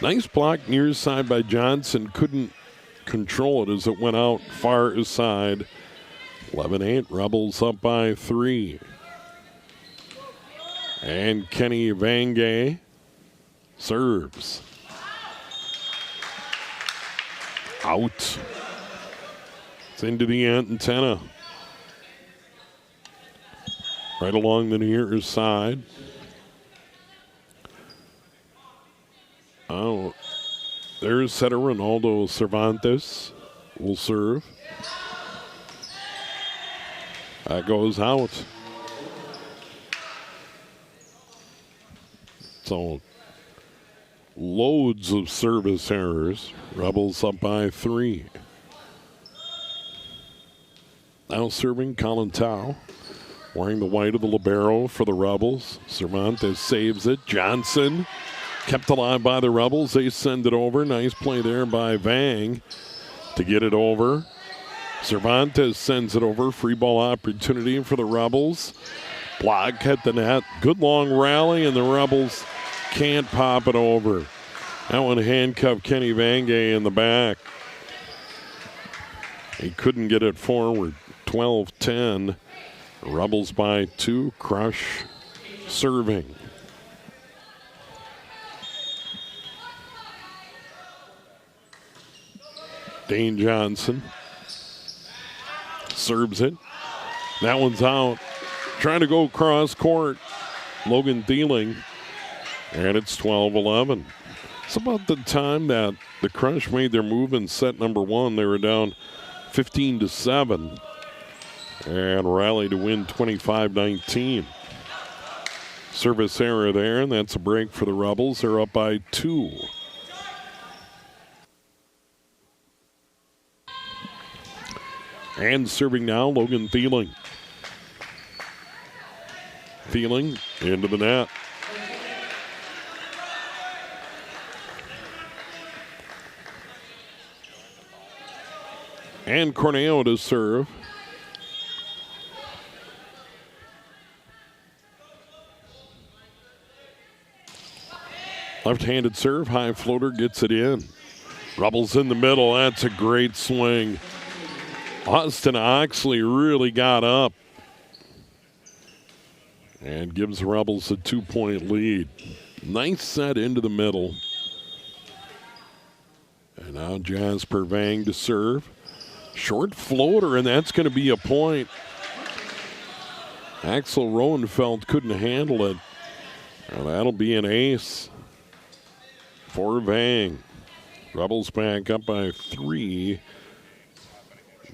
S1: Nice block near side by Johnson. Couldn't control it as it went out far side. 11-8, Rebels up by 3. And Kenny Vangay serves. Out. It's into the antenna. Right along the near side. Oh, there's setter Ronaldo Cervantes will serve. That goes out. So loads of service errors. Rebels up by 3. Now serving Colin Tao. Wearing the white of the libero for the Rebels. Cervantes saves it. Johnson kept alive by the Rebels. They send it over. Nice play there by Vang to get it over. Cervantes sends it over. Free ball opportunity for the Rebels. Block at the net. Good long rally, and the Rebels can't pop it over. That one handcuffed Kenny Vangay in the back. He couldn't get it forward. 12-10. Rebels by 2. Crush serving. Dane Johnson serves it. That one's out. Trying to go cross court. Logan Thieling. And it's 12-11. It's about the time that the Crush made their move in set number 1. They were down 15-7. And Riley to win 25-19. Service error there, and that's a break for the Rebels. They're up by 2. And serving now, Logan Thieling. Thieling into the net. And Corneo to serve. Left-handed serve, high floater, gets it in. Rebels in the middle, that's a great swing. Austin Oxley really got up and gives the Rebels a 2-point lead. Nice set into the middle. And now Jasper Vang to serve. Short floater, and that's going to be a point. Axel Roenfeld couldn't handle it. And that'll be an ace for Vang. Rebels back up by 3.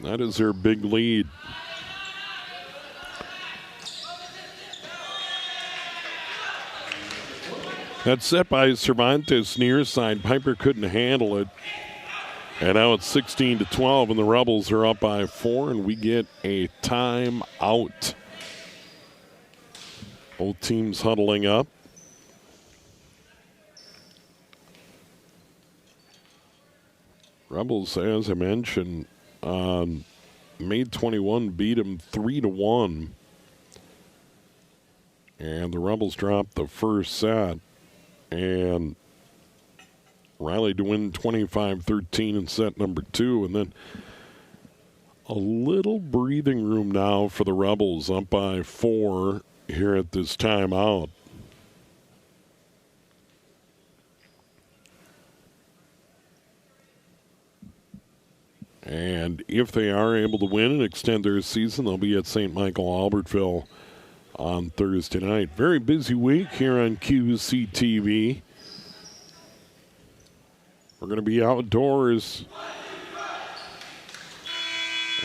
S1: That is their big lead. That's set by Cervantes near side. Piper couldn't handle it. And now it's 16-12, and the Rebels are up by 4, and we get a timeout. Both teams huddling up. Rebels, as I mentioned, on May 21 beat them 3-1. And the Rebels dropped the first set. And Riley to win 25-13 in set number 2. And then a little breathing room now for the Rebels, up by 4 here at this timeout. And if they are able to win and extend their season, they'll be at St. Michael Albertville on Thursday night. Very busy week here on QCTV. We're going to be outdoors.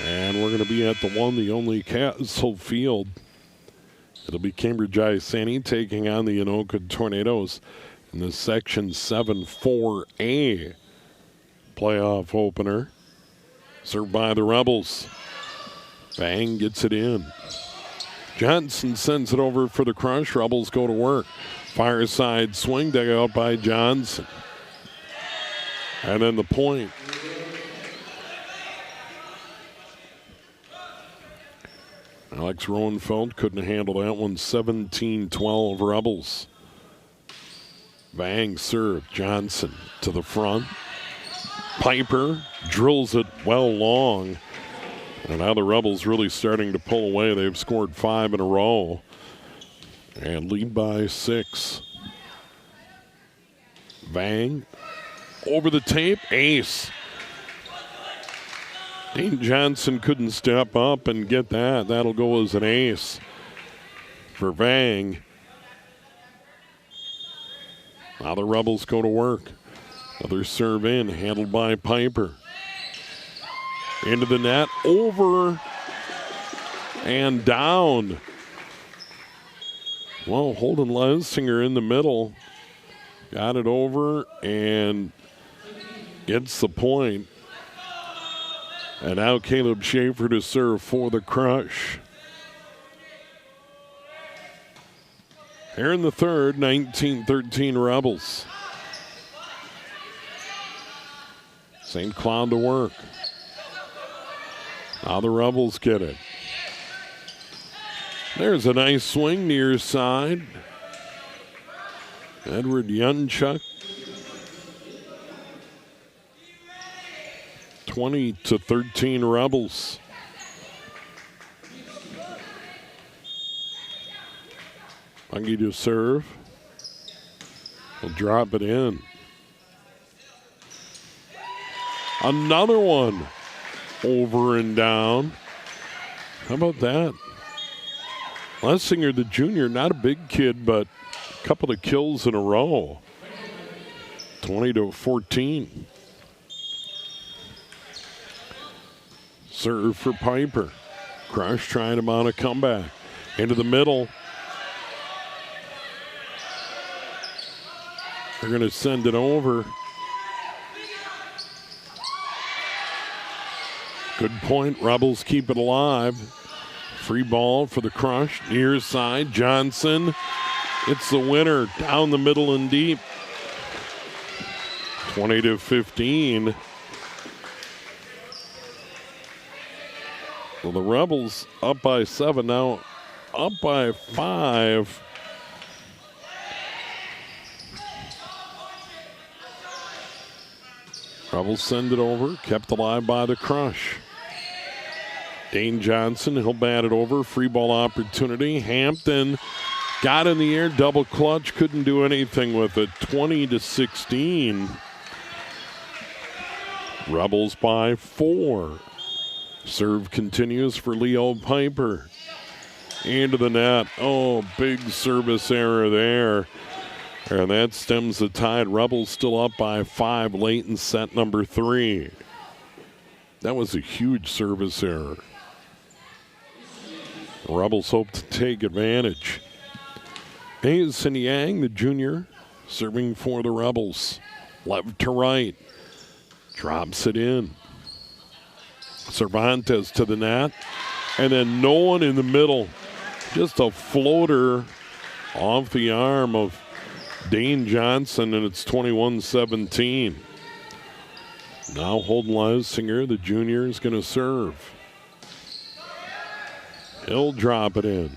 S1: And we're going to be at the one, the only Castle Field. It'll be Cambridge Isani taking on the Anoka Tornadoes in the Section 7-4A playoff opener. Served by the Rebels. Bang gets it in. Johnson sends it over for the crush. Rebels go to work. Fireside swing dug out by Johnson. And then the point. Alex Roenfeld couldn't handle that one. 17-12 Rebels. Bang serve. Johnson to the front. Piper drills it well long. And now the Rebels really starting to pull away. They've scored 5 in a row. And lead by 6. Vang over the tape. Ace. Dean Johnson couldn't step up and get that. That'll go as an ace for Vang. Now the Rebels go to work. Another serve in, handled by Piper. Into the net, over and down. Well, Holden Lesinger in the middle. Got it over and gets the point. And now Caleb Schaefer to serve for the crush. Here in the third, 19-13 Rebels. St. Cloud to work. Now the Rebels get it. There's a nice swing near side. Edward Yunchuk. 20-13 Rebels. Bungie to serve. He'll drop it in. Another one. Over and down. How about that? Lesinger, the junior, not a big kid, but a couple of kills in a row. 20-14. Serve for Piper. Crush trying to mount a comeback. Into the middle. They're going to send it over. Good point. Rebels keep it alive. Free ball for the Crush. Near side. Johnson. It's the winner. Down the middle and deep. 20-15. Well, the Rebels up by 7. Now up by 5. Rebels send it over. Kept alive by the Crush. Dane Johnson, he'll bat it over. Free ball opportunity. Hampton got in the air. Double clutch. Couldn't do anything with it. 20-16. Rebels by 4. Serve continues for Leo Piper. Into the net. Oh, big service error there. And that stems the tide. Rebels still up by 5 late in set number 3. That was a huge service error. Rebels hope to take advantage. Hayes and Yang, the junior, serving for the Rebels. Left to right. Drops it in. Cervantes to the net. And then no one in the middle. Just a floater off the arm of Dane Johnson, and it's 21-17. Now Holden Leisinger, the junior, is going to serve. He'll drop it in.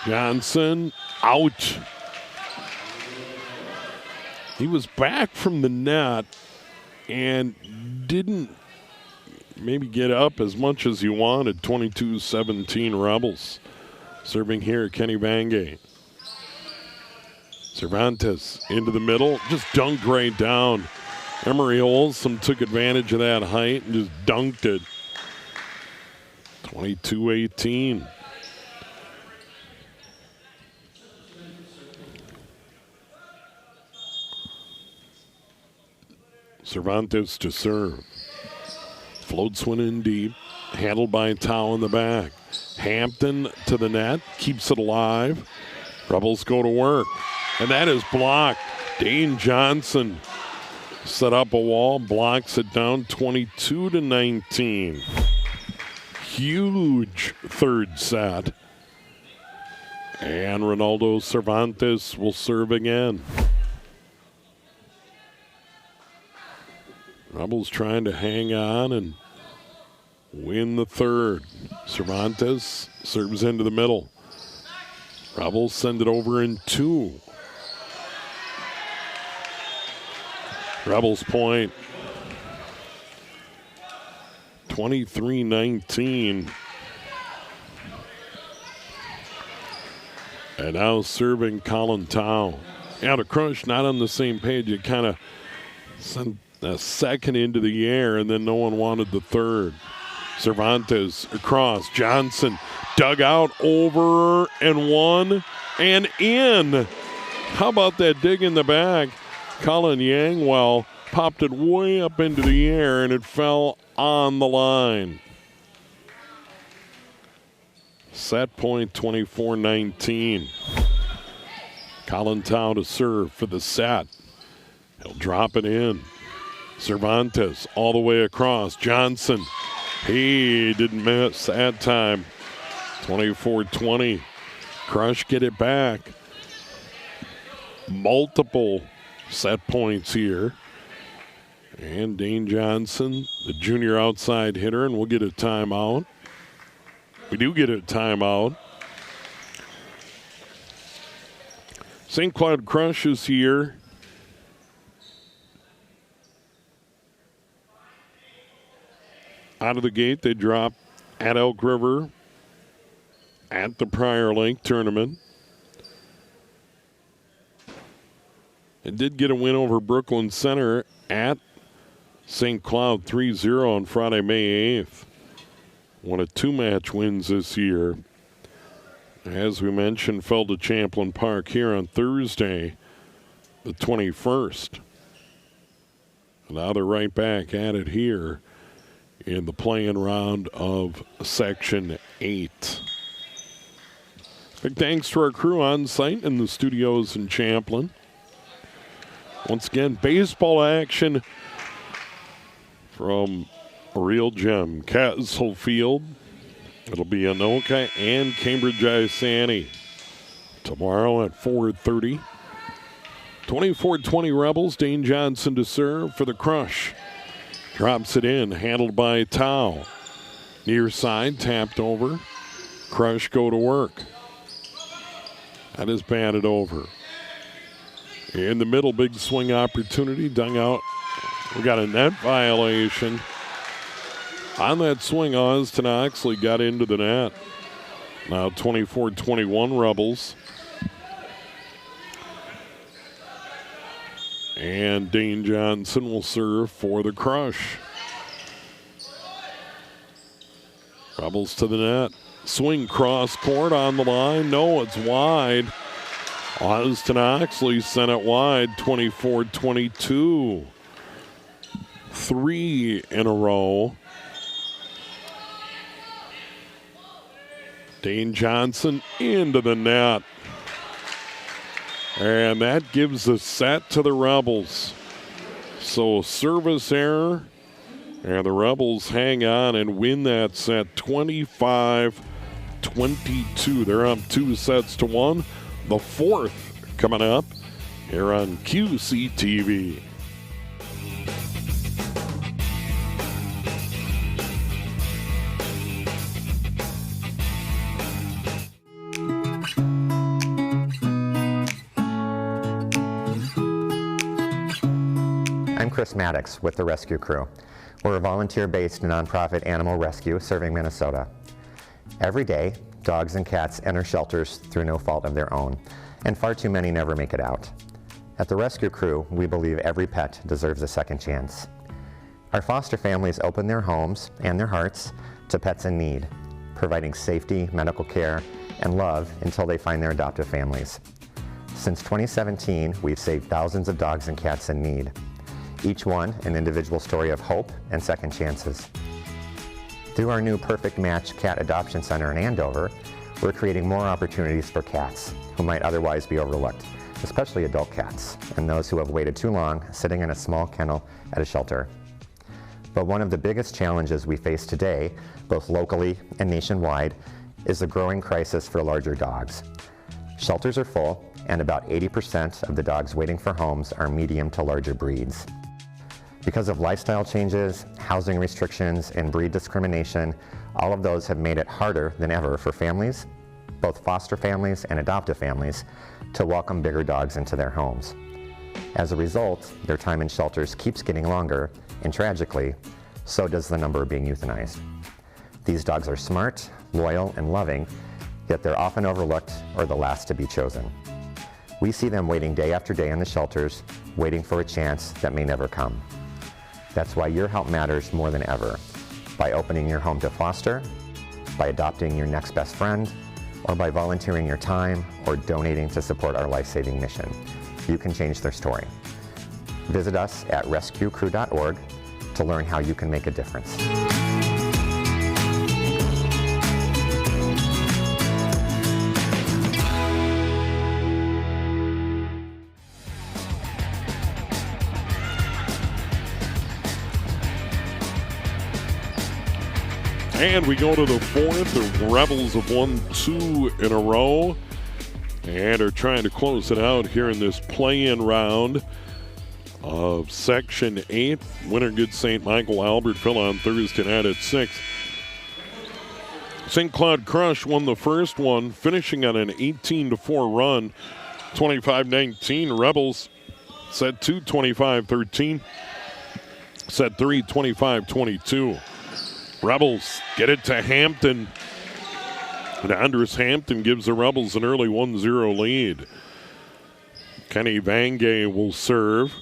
S1: Johnson out. He was back from the net and didn't maybe get up as much as he wanted. 22-17 Rebels. Serving here, Kenny Bangay. Cervantes into the middle, just dunked right down. Emery Olson took advantage of that height and just dunked it. 22-18. Cervantes to serve. Floats one in deep. Handled by Tao in the back. Hampton to the net. Keeps it alive. Rebels go to work. And that is blocked. Dane Johnson set up a wall. Blocks it down. 22-19. Huge third set. And Ronaldo Cervantes will serve again. Rebels trying to hang on and win the third. Cervantes serves into the middle. Rebels send it over in 2. Rebels point. 23-19. And now serving Colin Tao. Yeah, the Crush not on the same page. It kind of sent a second into the air, and then no one wanted the third. Cervantes across. Johnson dug out, over, and 1, and in. How about that dig in the back? Colin Yangwell popped it way up into the air, and it fell on the line. Set point 24-19. Colin Tao to serve for the set. He'll drop it in. Cervantes all the way across. Johnson, he didn't miss that time. 24-20. Crush get it back. Multiple set points here. And Dane Johnson, the junior outside hitter, and we'll get a timeout. We do get a timeout. St. Cloud Crush is here. Out of the gate, they drop at Elk River at the Prior Lake tournament. It did get a win over Brooklyn Center at St. Cloud 3-0 on Friday, May 8th. One of 2 match wins this year. As we mentioned, fell to Champlin Park here on Thursday, the 21st. Now they're right back at it here in the playing round of Section 8. Big thanks to our crew on site in the studios in Champlin. Once again, baseball action from a real gem, Castle Field. It'll be Anoka and Cambridge Isani tomorrow at 4:30. 24-20 Rebels. Dane Johnson to serve for the Crush. Drops it in, handled by Tao. Near side, tapped over. Crush go to work. That is batted over. In the middle, big swing opportunity. Dug out. We got a net violation. On that swing, Austin Oxley got into the net. Now 24-21 Rebels. And Dane Johnson will serve for the Crush. Rebels to the net. Swing cross court on the line. No, it's wide. Austin Oxley sent it wide. 24-22. 3 in a row. Dane Johnson into the net. And that gives the set to the Rebels. So service error. And the Rebels hang on and win that set 25-22. They're up 2-1. The fourth coming up here on QCTV.
S6: I'm Chris Maddox with the Rescue Crew. We're a volunteer-based nonprofit animal rescue serving Minnesota. Every day, dogs and cats enter shelters through no fault of their own, and far too many never make it out. At the Rescue Crew, we believe every pet deserves a second chance. Our foster families open their homes and their hearts to pets in need, providing safety, medical care, and love until they find their adoptive families. Since 2017, we've saved thousands of dogs and cats in need. Each one an individual story of hope and second chances. Through our new Perfect Match Cat Adoption Center in Andover, we're creating more opportunities for cats who might otherwise be overlooked, especially adult cats and those who have waited too long sitting in a small kennel at a shelter. But one of the biggest challenges we face today, both locally and nationwide, is the growing crisis for larger dogs. Shelters are full, and about 80% of the dogs waiting for homes are medium to larger breeds. Because of lifestyle changes, housing restrictions, and breed discrimination, all of those have made it harder than ever for families, both foster families and adoptive families, to welcome bigger dogs into their homes. As a result, their time in shelters keeps getting longer, and tragically, so does the number being euthanized. These dogs are smart, loyal, and loving, yet they're often overlooked or the last to be chosen. We see them waiting day after day in the shelters, waiting for a chance that may never come. That's why your help matters more than ever. By opening your home to foster, by adopting your next best friend, or by volunteering your time or donating to support our life-saving mission, you can change their story. Visit us at rescuecrew.org to learn how you can make a difference.
S1: And we go to the fourth. The Rebels have won 2 in a row and are trying to close it out here in this play-in round of Section 8. Winner gets St. Michael Albertville on Thursday night at 6. St. Cloud Crush won the first one, finishing on an 18-4 run. 25-19. Rebels set 2, 25-13. Set 3, 25-22. Rebels get it to Hampton. And Andres Hampton gives the Rebels an early 1-0 lead. Kenny Vangay will serve.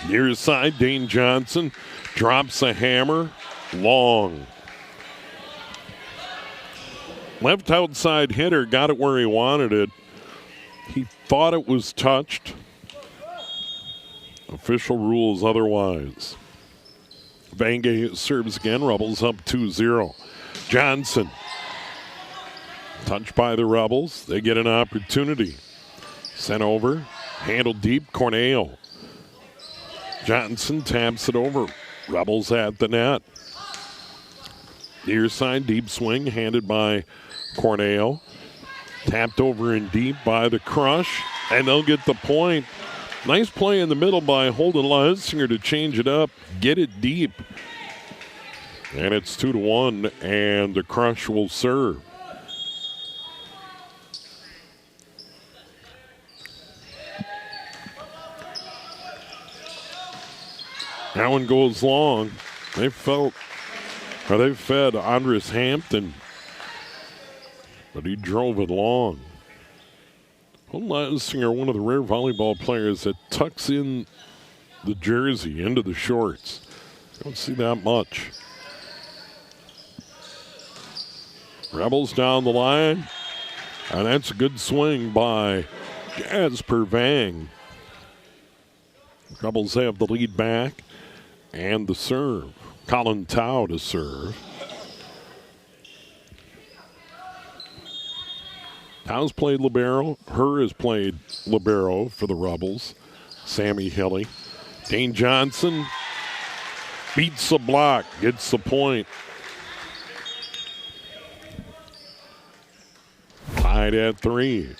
S1: Near side, Dane Johnson drops a hammer. Long. Left outside hitter got it where he wanted it. He thought it was touched. Official rules otherwise. Vange serves again. Rebels up 2-0. Johnson. Touched by the Rebels. They get an opportunity. Sent over. Handled deep. Corneo. Johnson taps it over. Rebels at the net. Near side, deep swing handed by Corneo. Tapped over in deep by the Crush, and they'll get the point. Nice play in the middle by Holden Lesinger to change it up, get it deep. And it's 2-1, and the Crush will serve. That one goes long. They fed Andres Hampton, but he drove it long. Holden Lesinger, one of the rare volleyball players that tucks in the jersey into the shorts. Don't see that much. Rebels down the line, and that's a good swing by Jasper Vang. Rebels have the lead back, and the serve. Colin Tao to serve. Tao's played libero. Her has played libero for the Rebels. Sammy Hilly. Dane Johnson beats the block, gets the point. Tied at 3.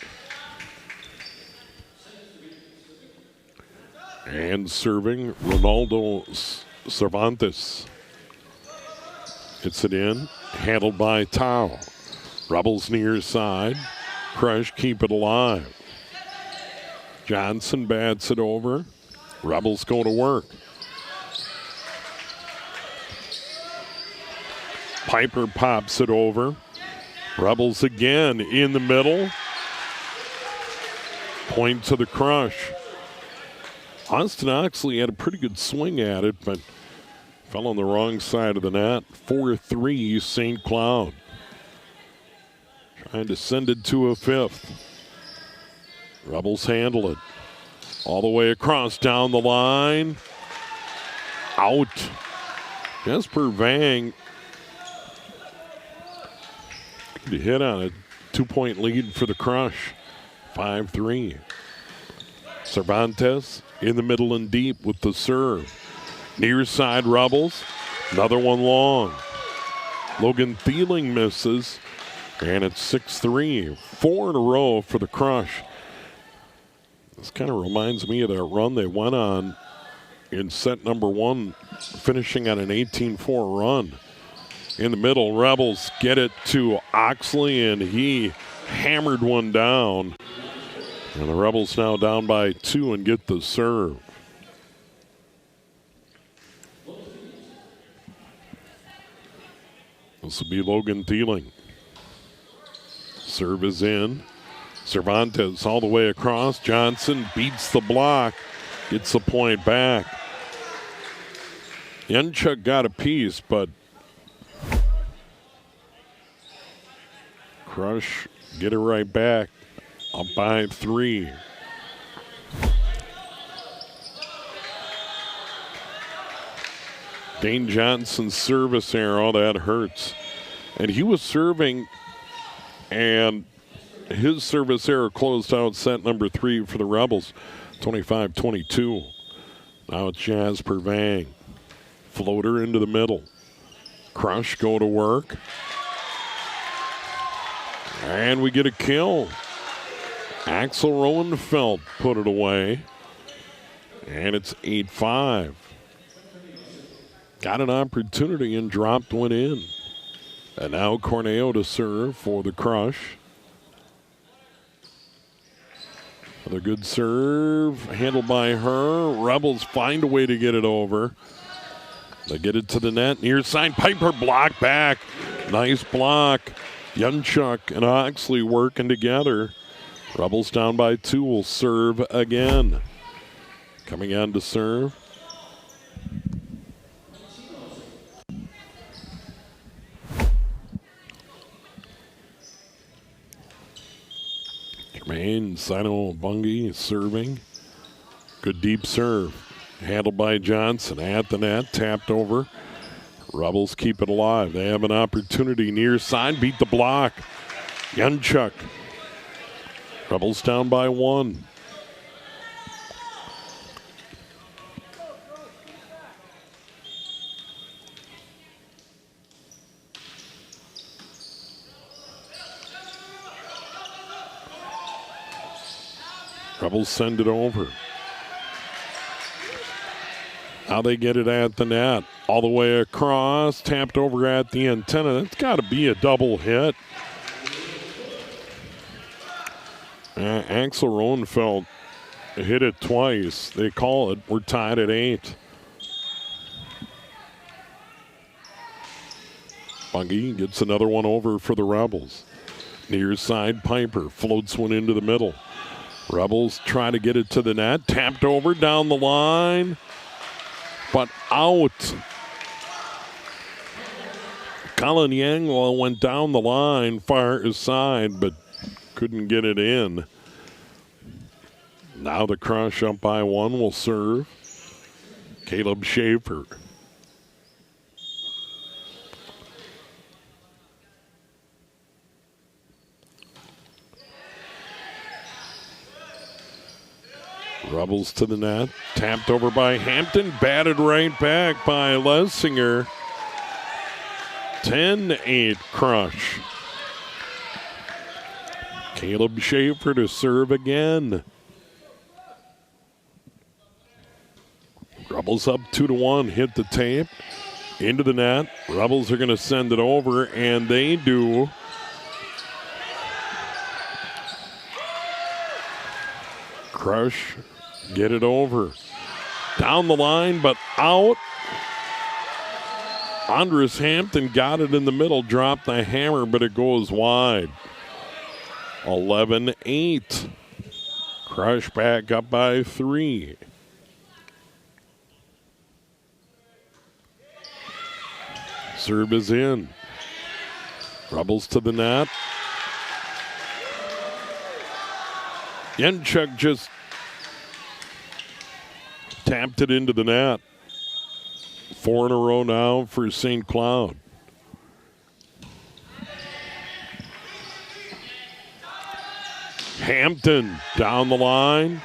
S1: And serving Ronaldo Cervantes. Hits it in, handled by Tao. Rebels near side. Crush keep it alive. Johnson bats it over. Rebels go to work. Piper pops it over. Rebels again in the middle. Point to the Crush. Austin Oxley had a pretty good swing at it, but fell on the wrong side of the net. 4-3 St. Cloud. Trying to send it to a 5th. Rebels handle it. All the way across down the line. Out. Jasper Vang could hit on it. 2-point lead for the Crush. 5-3. Cervantes in the middle and deep with the serve. Near side Rebels. Another one long. Logan Thieling misses. And it's 6-3. 4 in a row for the Crush. This kind of reminds me of that run they went on in set number 1, finishing on an 18-4 run. In the middle, Rebels get it to Oxley, and he hammered one down. And the Rebels now down by 2 and get the serve. This will be Logan Thieling. Serve is in. Cervantes all the way across. Johnson beats the block. Gets the point back. Yenchuk got a piece, but Crush get it right back. Up by 3. Dane Johnson's service error, oh, that hurts. And he was serving, and his service error closed out set number 3 for the Rebels, 25-22. Now it's Jasper Vang. Floater into the middle. Crush go to work. And we get a kill. Axel Rowenfeld put it away. And it's 8-5. Got an opportunity and dropped one in. And now Corneo to serve for the Crush. Another good serve handled by her. Rebels find a way to get it over. They get it to the net. Near side, Piper block back. Nice block. Yenchuk and Oxley working together. Rebels down by 2 will serve again. Coming on to serve. And Sino Bungie serving. Good deep serve. Handled by Johnson at the net, tapped over. Rebels keep it alive. They have an opportunity near side, beat the block. Yunchuk. Rebels down by 1. Rebels send it over. Now they get it at the net. All the way across, tapped over at the antenna. That's got to be a double hit. Axel Roenfeld hit it twice. They call it. We're tied at 8. Bungie gets another one over for the Rebels. Near side, Piper floats one into the middle. Rebels try to get it to the net. Tapped over down the line, but out. Colin Yang went down the line far side, but couldn't get it in. Now the Crush up by 1 will serve. Caleb Schaefer. Rebels to the net. Tapped over by Hampton. Batted right back by Lessinger. 10-8 Crush. Caleb Schaefer to serve again. Rebels up 2-1. Hit the tape. Into the net. Rebels are going to send it over, and they do. Crush get it over. Down the line, but out. Andres Hampton got it in the middle, dropped the hammer, but it goes wide. 11-8. Crush back up by 3. Serve is in. Rebels to the net. Yenchuk just tapped it into the net. 4 in a row now for St. Cloud. Hampton down the line,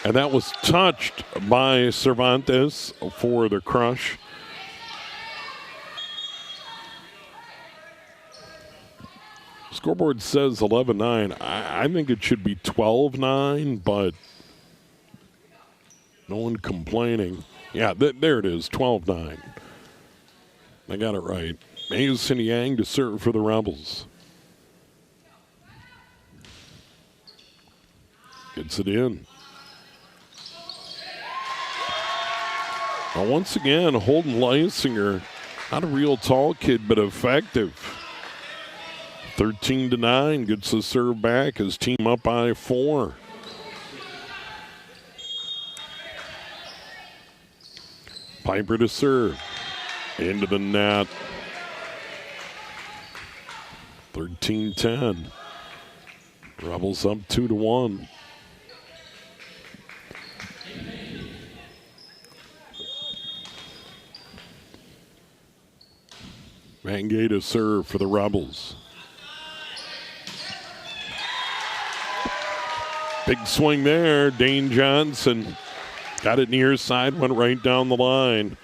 S1: and that was touched by Cervantes for the Crush. Scoreboard says 11-9. I think it should be 12-9, but no one complaining. Yeah, there it is, 12-9. I got it right. Mason Yang to serve for the Rebels. Gets it in. Now once again, Holden Leisinger, not a real tall kid, but effective. 13-9, gets the serve back. His team up by 4. Piper to serve. Into the net. 13-10. Rebels up 2-1. Mangay to serve for the Rebels. Big swing there. Dane Johnson got it near side, went right down the line.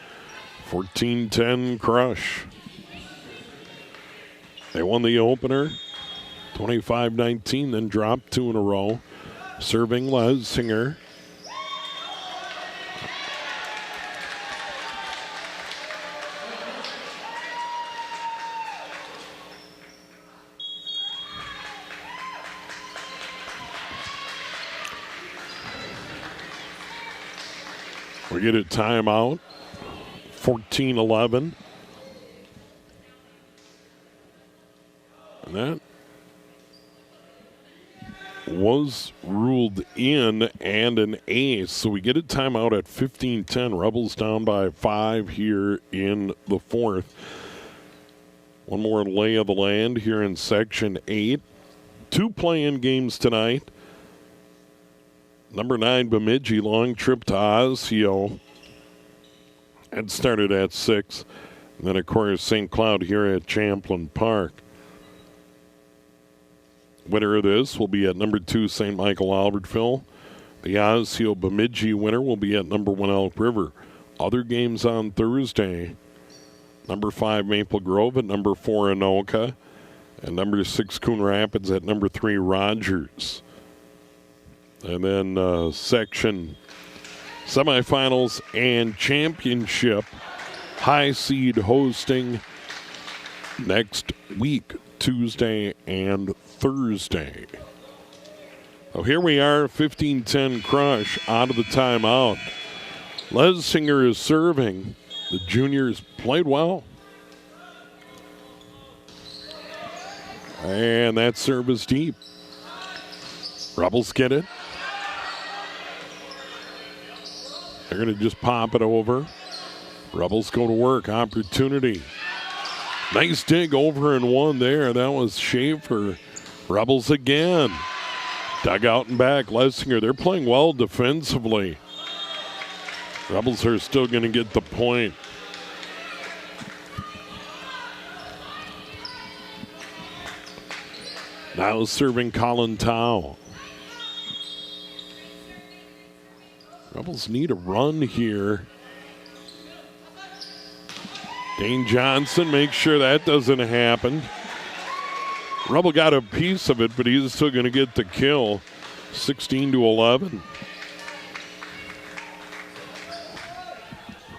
S1: 14-10 Crush. They won the opener, 25-19, then dropped 2 in a row. Serving Lesinger. We get a timeout, 14-11. And that was ruled in and an ace. So we get a timeout at 15-10. Rebels down by 5 here in the 4th. One more lay of the land here in Section 8. 2 play-in games tonight. Number 9, Bemidji, long trip to Osseo. It started at 6. And then, of course, St. Cloud here at Champlin Park. Winner of this will be at number 2, St. Michael Albertville. The Osseo Bemidji winner will be at number 1, Elk River. Other games on Thursday. Number 5, Maple Grove at number 4, Anoka. And number 6, Coon Rapids at number 3, Rogers. And then section semifinals and championship. High seed hosting next week, Tuesday and Thursday. So here we are, 15-10 Crush out of the timeout. Lesinger is serving. The juniors played well. And that serve is deep. Rebels get it. They're going to just pop it over. Rebels go to work. Opportunity. Nice dig over and one there. That was Schaefer. Rebels again. Dug out and back. Lesinger, they're playing well defensively. Rebels are still going to get the point. Now serving Colin Tao. Rebels need a run here. Dane Johnson makes sure that doesn't happen. Rebel got a piece of it, but he's still going to get the kill. 16-11.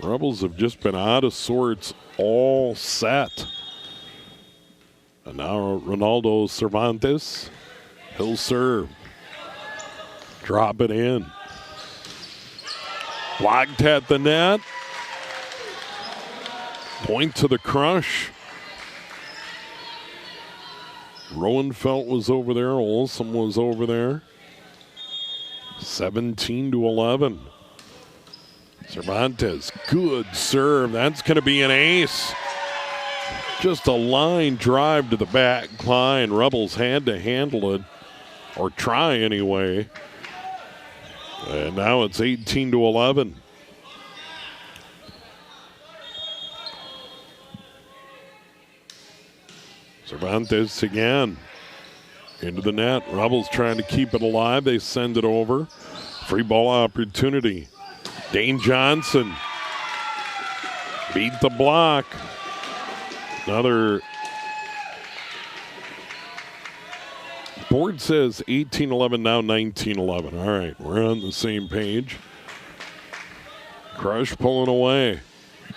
S1: Rebels have just been out of sorts all set. And now Ronaldo Cervantes, he'll serve. Drop it in. Blocked at the net. Point to the Crush. Roenfeld was over there. Olson was over there. 17-11. Cervantes, good serve. That's going to be an ace. Just a line drive to the back line. Rebels had to handle it, or try anyway. And now it's 18-11. Cervantes again. Into the net. Rebels trying to keep it alive. They send it over. Free ball opportunity. Dane Johnson. Beat the block. Another. Board says 18-11, now 19-11. All right, we're on the same page. Crush pulling away.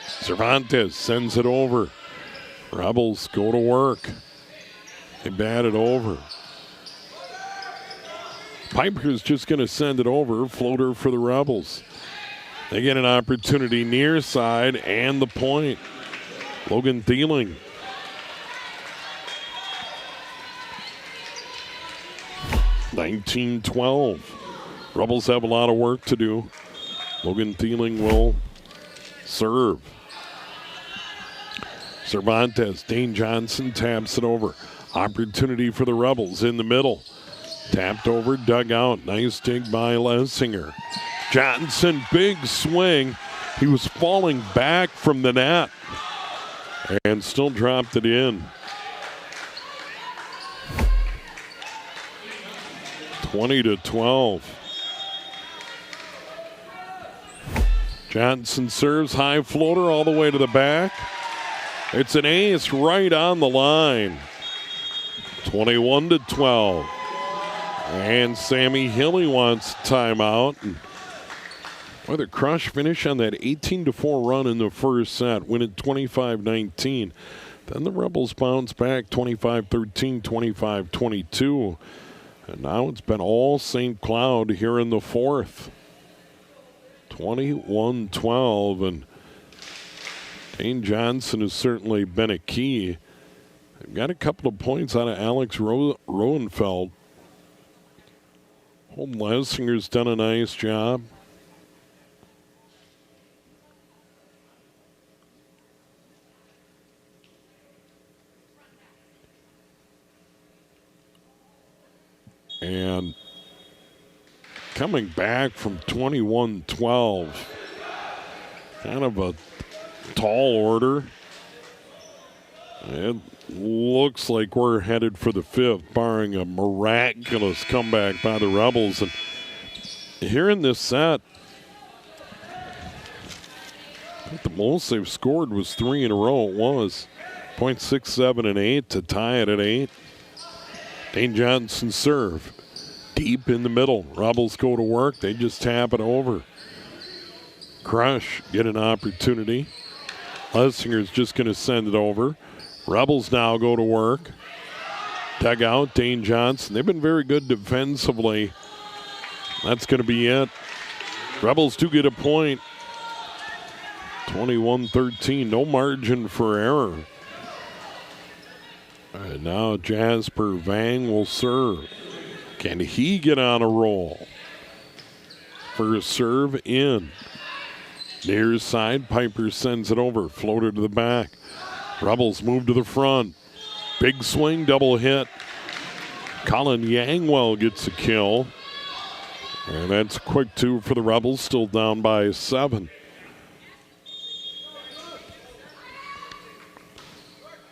S1: Cervantes sends it over. Rebels go to work. They bat it over. Piper's just going to send it over. Floater for the Rebels. They get an opportunity near side and the point. Logan Thieling. (19-12). Rebels have a lot of work to do. Logan Thieling will serve. Cervantes, Dane Johnson taps it over. Opportunity for the Rebels in the middle. Tapped over, dug out. Nice dig by Lesinger. Johnson, big swing. He was falling back from the net and still dropped it in. 20-12. Johnson serves, high floater all the way to the back. It's an ace right on the line. 21-12. And Sammy Hilly wants timeout. And boy, the Crush finish on that 18-4 run in the first set, win it 25-19. Then the Rebels bounce back 25-13, 25-22. And now it's been all St. Cloud here in the fourth. 21-12, and Dane Johnson has certainly been a key. They've got a couple of points out of Alex Roenfeld. Holden Lesinger's done a nice job. And coming back from 21-12. Kind of a tall order. It looks like we're headed for the fifth, barring a miraculous comeback by the Rebels. And here in this set, I think the most they've scored was 3 in a row. It was 0.6, 7, and 8 to tie it at 8. Dane Johnson serve. Deep in the middle. Rebels go to work. They just tap it over. Crush get an opportunity. Lessinger's just going to send it over. Rebels now go to work. Dug out Dane Johnson. They've been very good defensively. That's going to be it. Rebels do get a point. 21-13. No margin for error. And now Jasper Vang will serve. Can he get on a roll? First serve in. Near side, Piper sends it over. Floater to the back. Rebels move to the front. Big swing, double hit. Colin Yangwell gets a kill. And that's a quick 2 for the Rebels, still down by 7.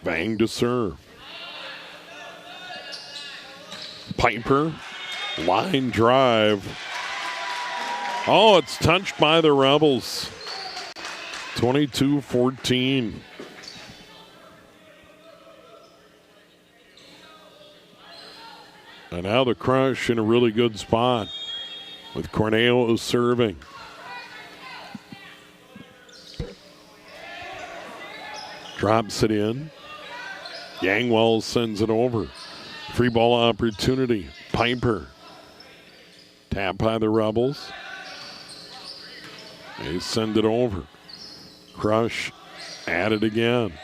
S1: Vang to serve. Piper, line drive. Oh, it's touched by the Rebels. 22-14. And now the Crush in a really good spot with Corneo serving. Drops it in. Yangwell sends it over. Free ball opportunity. Piper. Tap by the Rebels. They send it over. Crush at it again.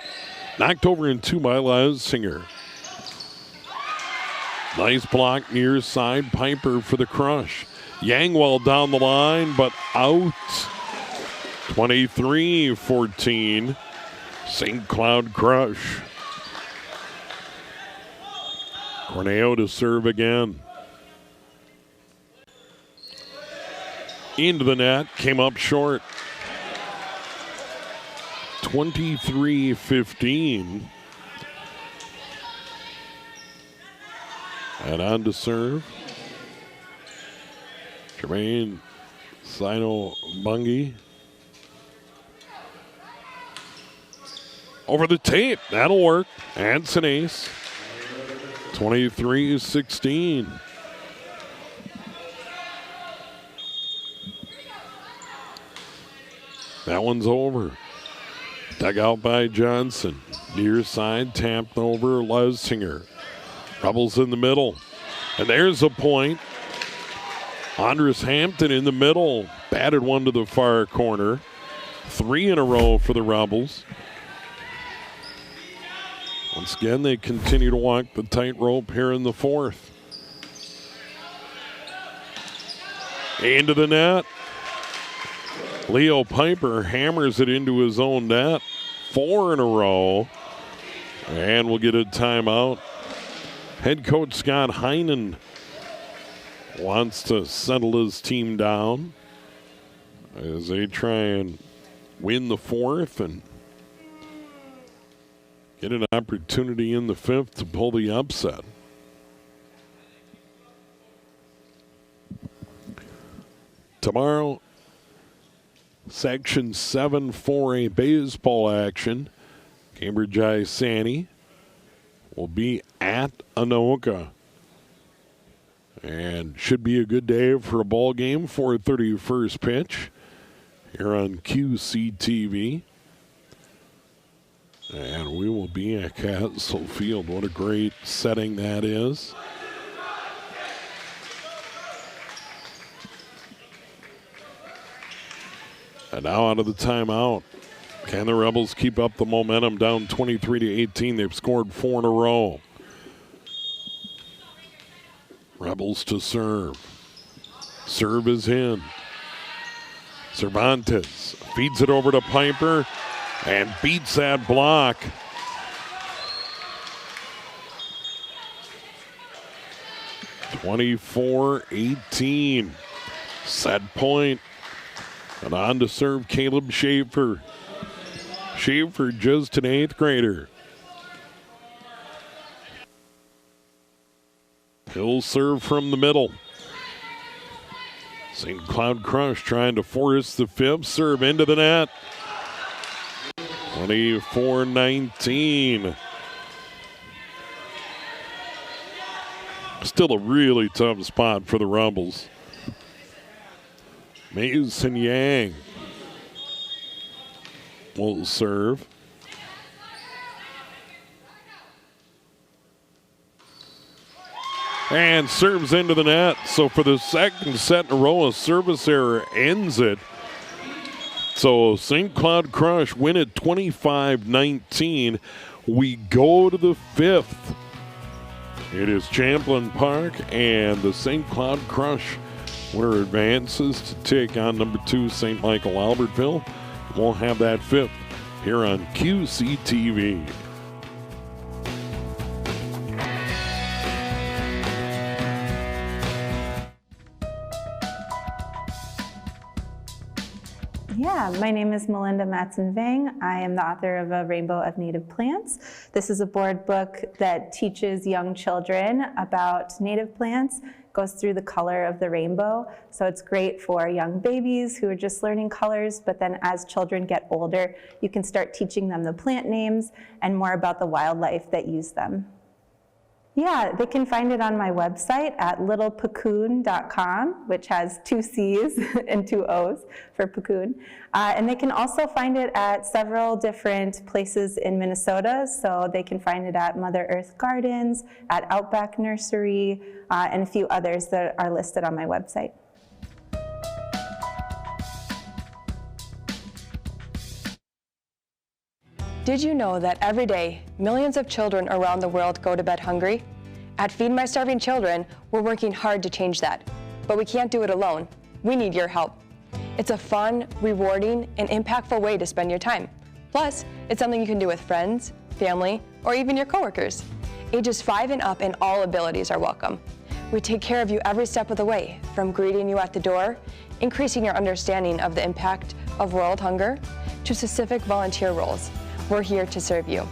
S1: Knocked over in 2 by Lesinger. Nice block near side. Piper for the Crush. Yangwell down the line, but out. 23-14. St. Cloud Crush. Corneo to serve again. Into the net, came up short. 23-15. And on to serve. Jermaine Sino Bungie. Over the tape, that'll work. And it's an ace. 23-16. That one's over. Dug out by Johnson. Near side, tapped over Lesinger. Rebels in the middle. And there's a point. Andres Hampton in the middle. Batted one to the far corner. 3 in a row for the Rebels. Once again, they continue to walk the tightrope here in the fourth. Into the net. Leo Piper hammers it into his own net. 4 in a row. And we'll get a timeout. Head coach Scott Heinen wants to settle his team down as they try and win the fourth and get an opportunity in the fifth to pull the upset. Tomorrow, Section 7 4A baseball action. Cambridge Isani will be at Anoka. And should be a good day for a ball game. 4:30 first pitch here on QCTV. And we will be at Castle Field. What a great setting that is. And now out of the timeout. Can the Rebels keep up the momentum? Down 23-18. They've scored 4 in a row. Rebels to serve. Serve is in. Cervantes feeds it over to Piper and beats that block. (24-18). Set point. And on to serve Caleb Schaefer. Schaefer just an 8th grader. He'll serve from the middle. St. Cloud Crush trying to force the 5th serve into the net. 24-19. Still a really tough spot for the Rebels. Mason Yang will serve. And serves into the net. So for the second set in a row, a service error ends it. So St. Cloud Crush win it 25-19. We go to the 5th. It is Champlin Park, and the St. Cloud Crush winner advances to take on number 2 St. Michael Albertville. We'll have that 5th here on QCTV.
S7: Yeah, my name is Melinda Matson-Vang. I am the author of A Rainbow of Native Plants. This is a board book that teaches young children about native plants, goes through the color of the rainbow. So it's great for young babies who are just learning colors, but then as children get older, you can start teaching them the plant names and more about the wildlife that use them. Yeah, they can find it on my website at littlepacoon.com, which has 2 C's and 2 O's for Pacoon. And they can also find it at several different places in Minnesota. So they can find it at Mother Earth Gardens, at Outback Nursery, and a few others that are listed on my website.
S8: Did you know that every day, millions of children around the world go to bed hungry? At Feed My Starving Children, we're working hard to change that. But we can't do it alone. We need your help. It's a fun, rewarding, and impactful way to spend your time. Plus, it's something you can do with friends, family, or even your coworkers. Ages 5 and up and all abilities are welcome. We take care of you every step of the way, from greeting you at the door, increasing your understanding of the impact of world hunger, to specific volunteer roles. We're here to serve you.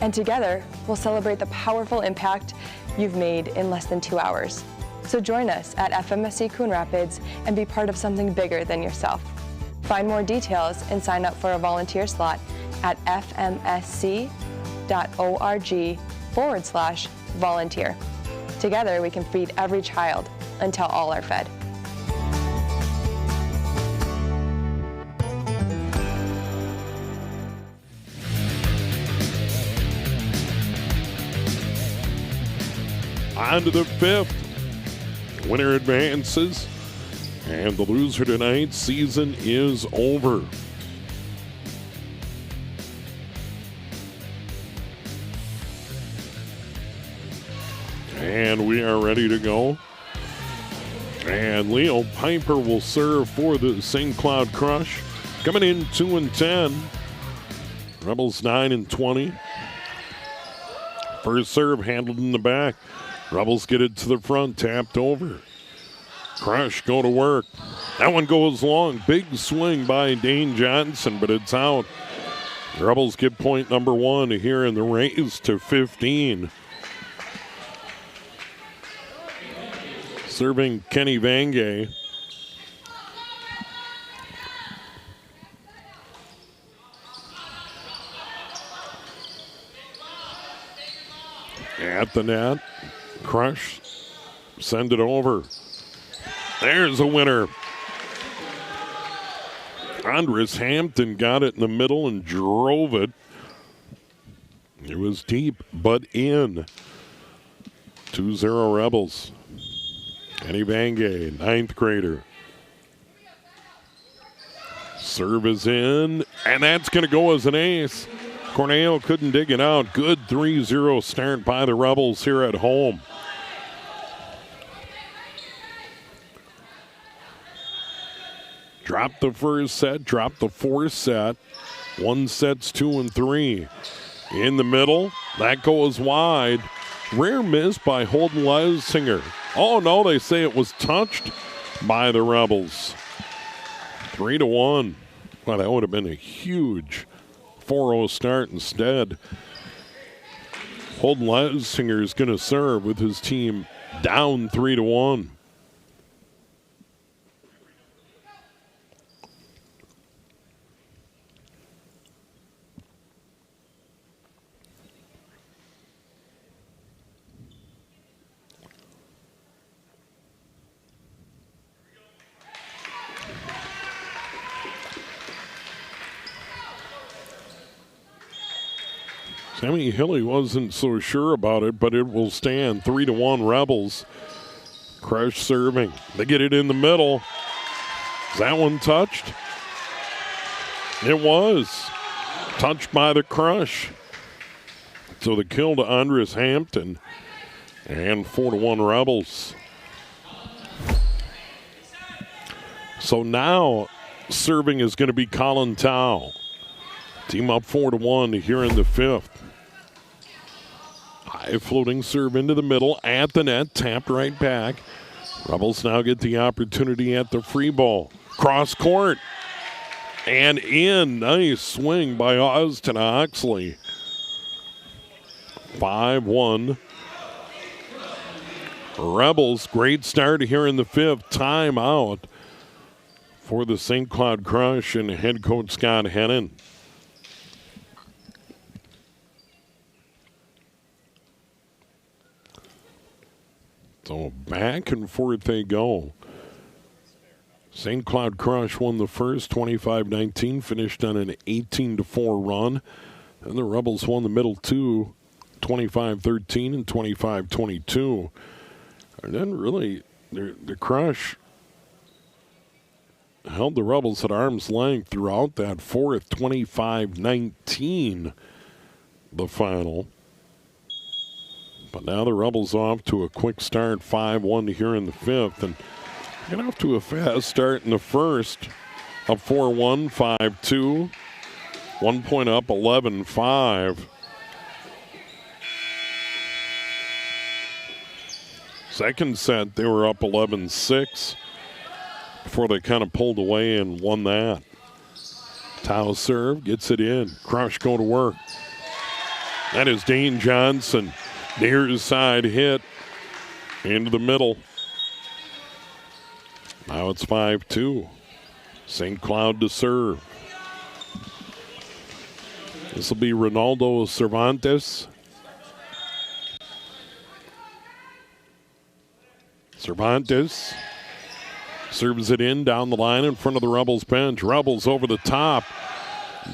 S8: And together, we'll celebrate the powerful impact you've made in less than 2 hours. So join us at FMSC Coon Rapids and be part of something bigger than yourself. Find more details and sign up for a volunteer slot at fmsc.org/volunteer. Together, we can feed every child until all are fed.
S1: On to the 5th. Winner advances, and the loser tonight's season is over. And we are ready to go. And Leo Piper will serve for the St. Cloud Crush. Coming in 2-10. Rebels 9-20. First serve handled in the back. Rebels get it to the front, tapped over. Crush go to work. That one goes long. Big swing by Dane Johnson, but it's out. The Rebels get point number 1 here in the race to 15. Serving Kenny Vangay. At the net. Crush. Send it over. There's a winner. Andres Hampton got it in the middle and drove it. It was deep, but in. 2-0 Rebels. Kenny Vangay, 9th grader. Serve is in, and that's going to go as an ace. Corneo couldn't dig it out. Good 3-0 start by the Rebels here at home. Dropped the first set, dropped the fourth set. 1 sets 2 and 3. In the middle, that goes wide. Rare miss by Holden Leisinger. Oh no, they say it was touched. by the Rebels. 3-1. Well, that would have been a huge 4-0 start instead. Holden Lesinger is going to serve with his team down 3-1. Sammy Hilly wasn't so sure about it, but it will stand. 3-1 Rebels. Crush serving. They get it in the middle. Is that one touched? It was. Touched by the Crush. So the kill to Andres Hampton. And 4-1 Rebels. So now serving is going to be Colin Tao. Team up 4-1 here in the fifth. High floating serve into the middle at the net, tapped right back. Rebels now get the opportunity at the free ball. Cross court and in. Nice swing by Austin Oxley. 5-1. Rebels, great start here in the fifth. Timeout for the St. Cloud Crush and head coach Scott Hennon. So back and forth they go. St. Cloud Crush won the first 25-19, finished on an 18-4 run. And the Rebels won the middle two, 25-13 and 25-22. And then really, the Crush held the Rebels at arm's length throughout that fourth, 25-19, the final. But now the Rebels off to a quick start, 5-1 here in the fifth. And get off to a fast start in the first. Up 4-1, 5-2. 1 point up, 11-5. Second set, they were up 11-6 before they kind of pulled away and won that. Tao serve, gets it in. Crush go to work. That is Dane Johnson. Near side hit into the middle. Now it's 5-2. St. Cloud to serve. This will be Ronaldo Cervantes. Cervantes serves it in down the line in front of the Rebels bench. Rebels over the top.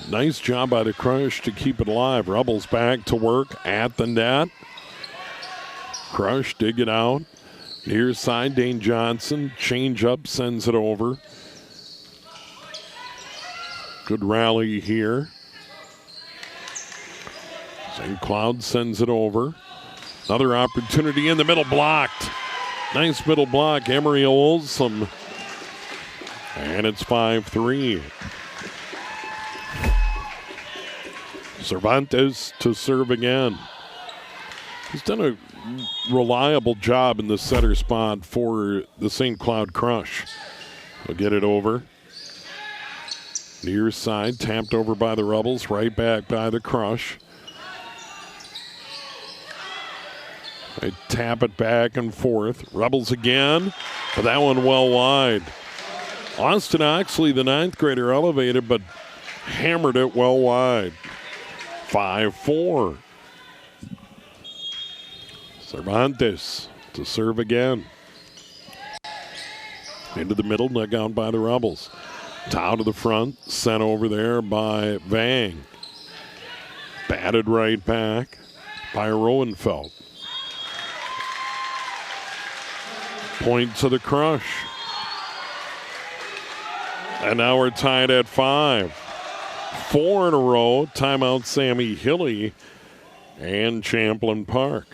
S1: Nice job by the Crush to keep it alive. Rebels back to work at the net. Crush, dig it out. Near side, Dane Johnson. Change up, sends it over. Good rally here. St. Cloud sends it over. Another opportunity in the middle, blocked. Nice middle block, Emery Olsum. And it's 5-3. Cervantes to serve again. He's done a reliable job in the center spot for the St. Cloud Crush. He'll get it over. Near side, tapped over by the Rebels, right back by the Crush. They tap it back and forth. Rebels again, but that one well wide. Austin Oxley, the ninth grader, elevated, but hammered it well wide. 5-4. Cervantes to serve again. Into the middle, dug out by the Rebels. Tao to the front, sent over there by Vang. Batted right back by Roenfeld. Point to the Crush. And now we're tied at 5. 4 in a row. Timeout Sammy Hilly and Champlin Park.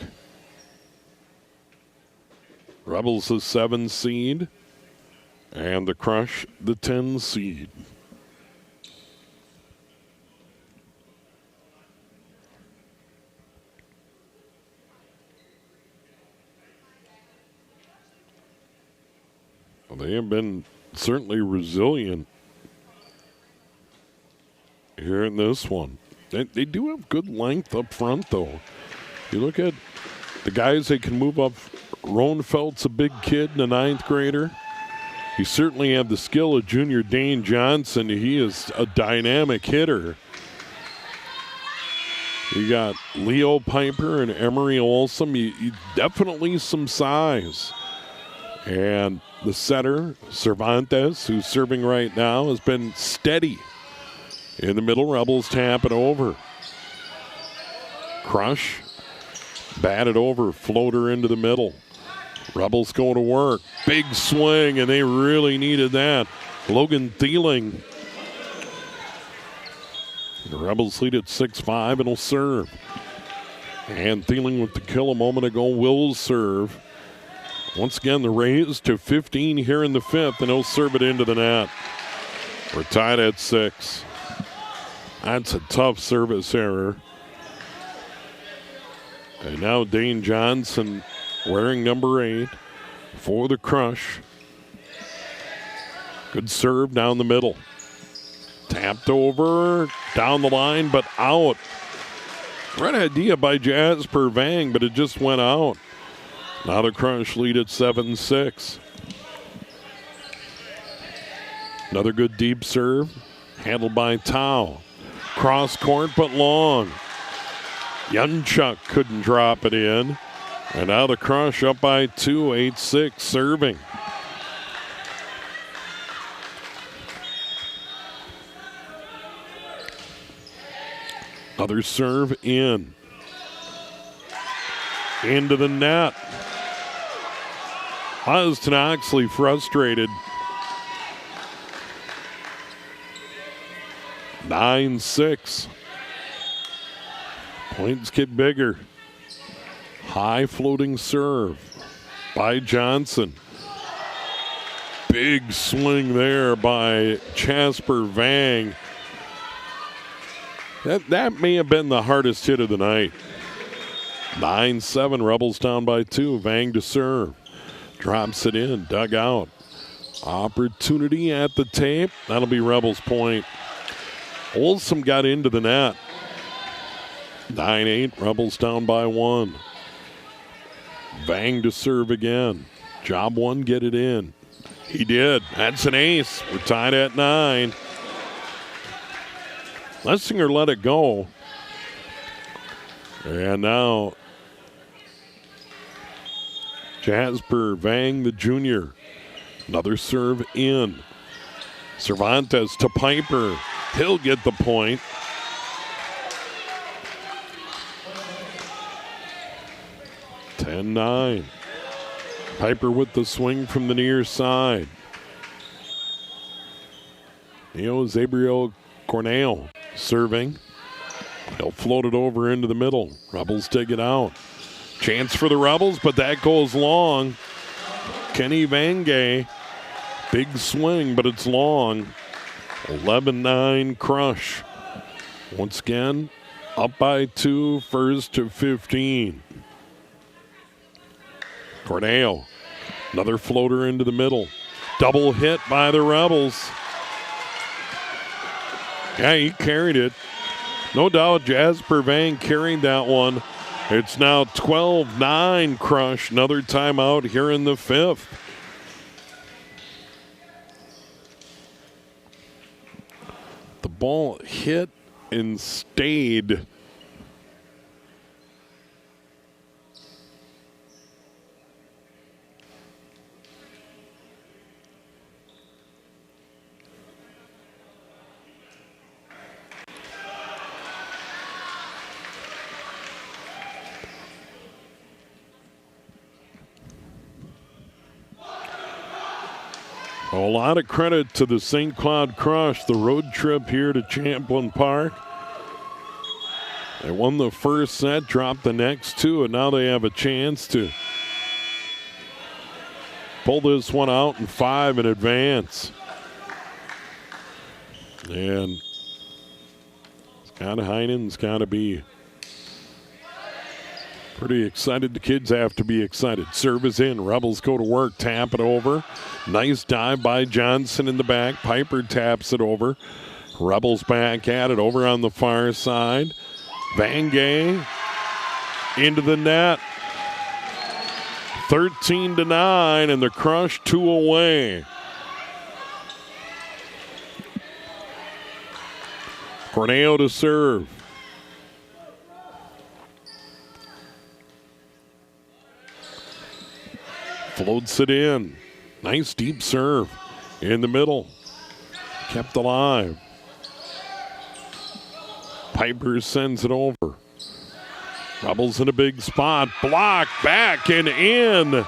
S1: Rebels the 7 seed. And the Crush the 10 seed. They have been certainly resilient here in this one. They do have good length up front, though. You look at the guys they can move up. Roenfeld's a big kid and a 9th grader. He certainly had the skill of junior Dane Johnson. He is a dynamic hitter. You got Leo Piper and Emery Olson. You definitely some size. And the setter, Cervantes, who's serving right now, has been steady. In the middle, Rebels tap it over. Crush, batted over, floater into the middle. Rebels go to work. Big swing, and they really needed that. Logan Thieling. The Rebels lead at 6-5 and will serve. And Thieling with the kill a moment ago will serve. Once again, the raise to 15 here in the 5th, and he'll serve it into the net. We're tied at 6. That's a tough service error. And now Dane Johnson wearing number 8 for the Crush. Good serve down the middle. Tapped over, down the line, but out. Right idea by Jasper Vang, but it just went out. Now the Crush lead at 7-6. Another good deep serve, handled by Tao. Cross court, but long. Yunchuk couldn't drop it in. And now the Crush up by 2, 8-6, serving. Another serve in. Into the net. Huston Oxley frustrated. 9-6. Points get bigger. High floating serve by Johnson. Big swing there by Jasper Vang. That may have been the hardest hit of the night. 9-7, Rebels down by 2. Vang to serve. Drops it in, dug out. Opportunity at the tape. That'll be Rebels point. Olson got into the net. 9-8, Rebels down by 1. Vang to serve again. Job 1, get it in. He did. That's an ace. We're tied at 9. Lessinger let it go. And now Jasper Vang, the junior. Another serve in. Cervantes to Piper. He'll get the point. (10-9). Piper with the swing from the near side. Neo Zabrio Cornell serving. He'll float it over into the middle. Rebels take it out. Chance for the Rebels, but that goes long. Kenny Vangay. Big swing, but it's long. 11-9 Crush. Once again, up by 2, first to 15. Cornell. Another floater into the middle. Double hit by the Rebels. Yeah, he carried it. No doubt Jasper Vang carried that one. It's now 12-9 Crush. Another timeout here in the 5th. The ball hit and stayed. A lot of credit to the St. Cloud Crush, the road trip here to Champlin Park. They won the first set, dropped the next 2, and now they have a chance to pull this one out in 5 in advance. And Scott Heinen's got to be Pretty excited. The kids have to be excited. Serve is in. Rebels go to work. Tap it over. Nice dive by Johnson in the back. Piper taps it over. Rebels back at it over on the far side. Van Gay into the net. 13-9, and the Crush 2 away. Corneo to serve. Floats it in. Nice deep serve in the middle. Kept alive. Piper sends it over. Rebels in a big spot. Block back and in.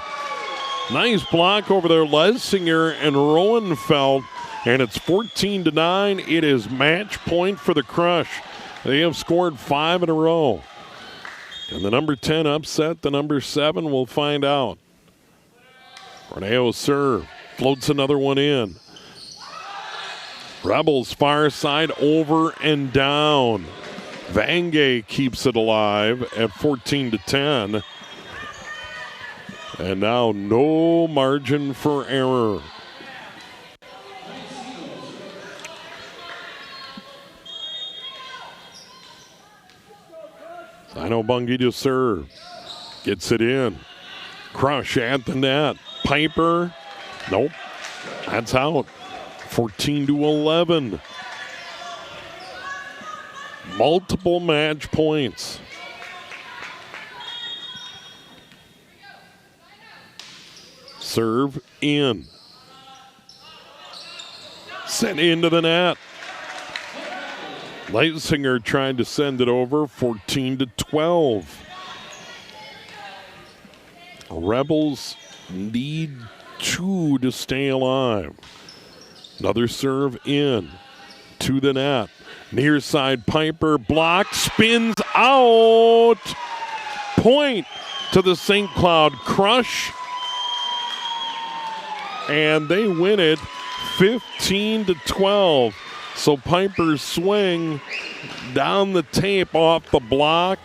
S1: Nice block over there. Lesinger and Roenfeld. And it's 14-9. It is match point for the Crush. They have scored 5 in a row. And the number 10 upset the number 7. We'll find out. Corneo serve. Floats another one in. Rebels far side over and down. Vangay keeps it alive at 14-10. And now no margin for error. Sino Bungie to serve. Gets it in. Crush at the net. Piper. Nope. That's out. 14-11. Multiple match points. Serve in. Sent into the net. Leisinger trying to send it over. 14-12. Rebels need 2 to stay alive. Another serve in. To the net. Near side Piper. Block. Spins out. Point to the St. Cloud Crush. And they win it 15-12. So Piper's swing down the tape off the block.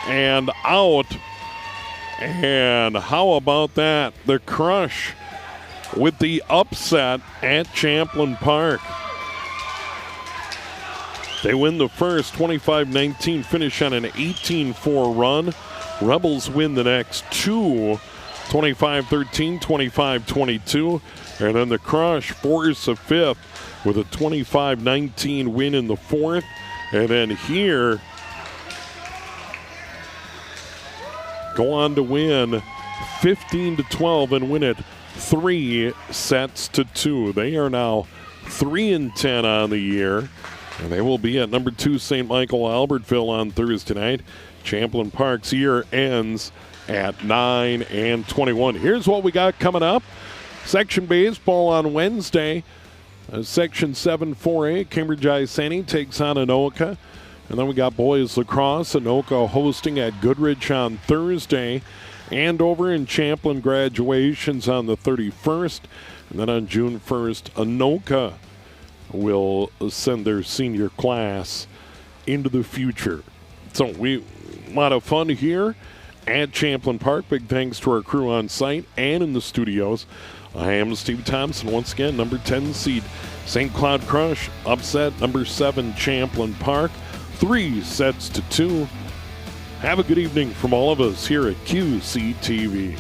S1: And out. And how about that? The Crush with the upset at Champlin Park. They win the first 25-19, finish on an 18-4 run. Rebels win the next 2, 25-13, 25-22. And then the Crush force a fifth with a 25-19 win in the fourth. And then here, go on to win 15-12 and win it 3-2. They are now 3-10 on the year. And they will be at number 2 St. Michael Albertville on Thursday night. Champlin Park's year ends at 9-21. Here's what we got coming up. Section baseball on Wednesday. Section 7 4A, Cambridge Isani takes on Anoka. And then we got boys lacrosse. Anoka hosting at Goodrich on Thursday. Andover and Champlin graduations on the 31st. And then on June 1st, Anoka will send their senior class into the future. So a lot of fun here at Champlin Park. Big thanks to our crew on site and in the studios. I am Steve Thompson. Once again, number 10 seed St. Cloud Crush upset number 7 Champlin Park 3-2. Have a good evening from all of us here at QCTV.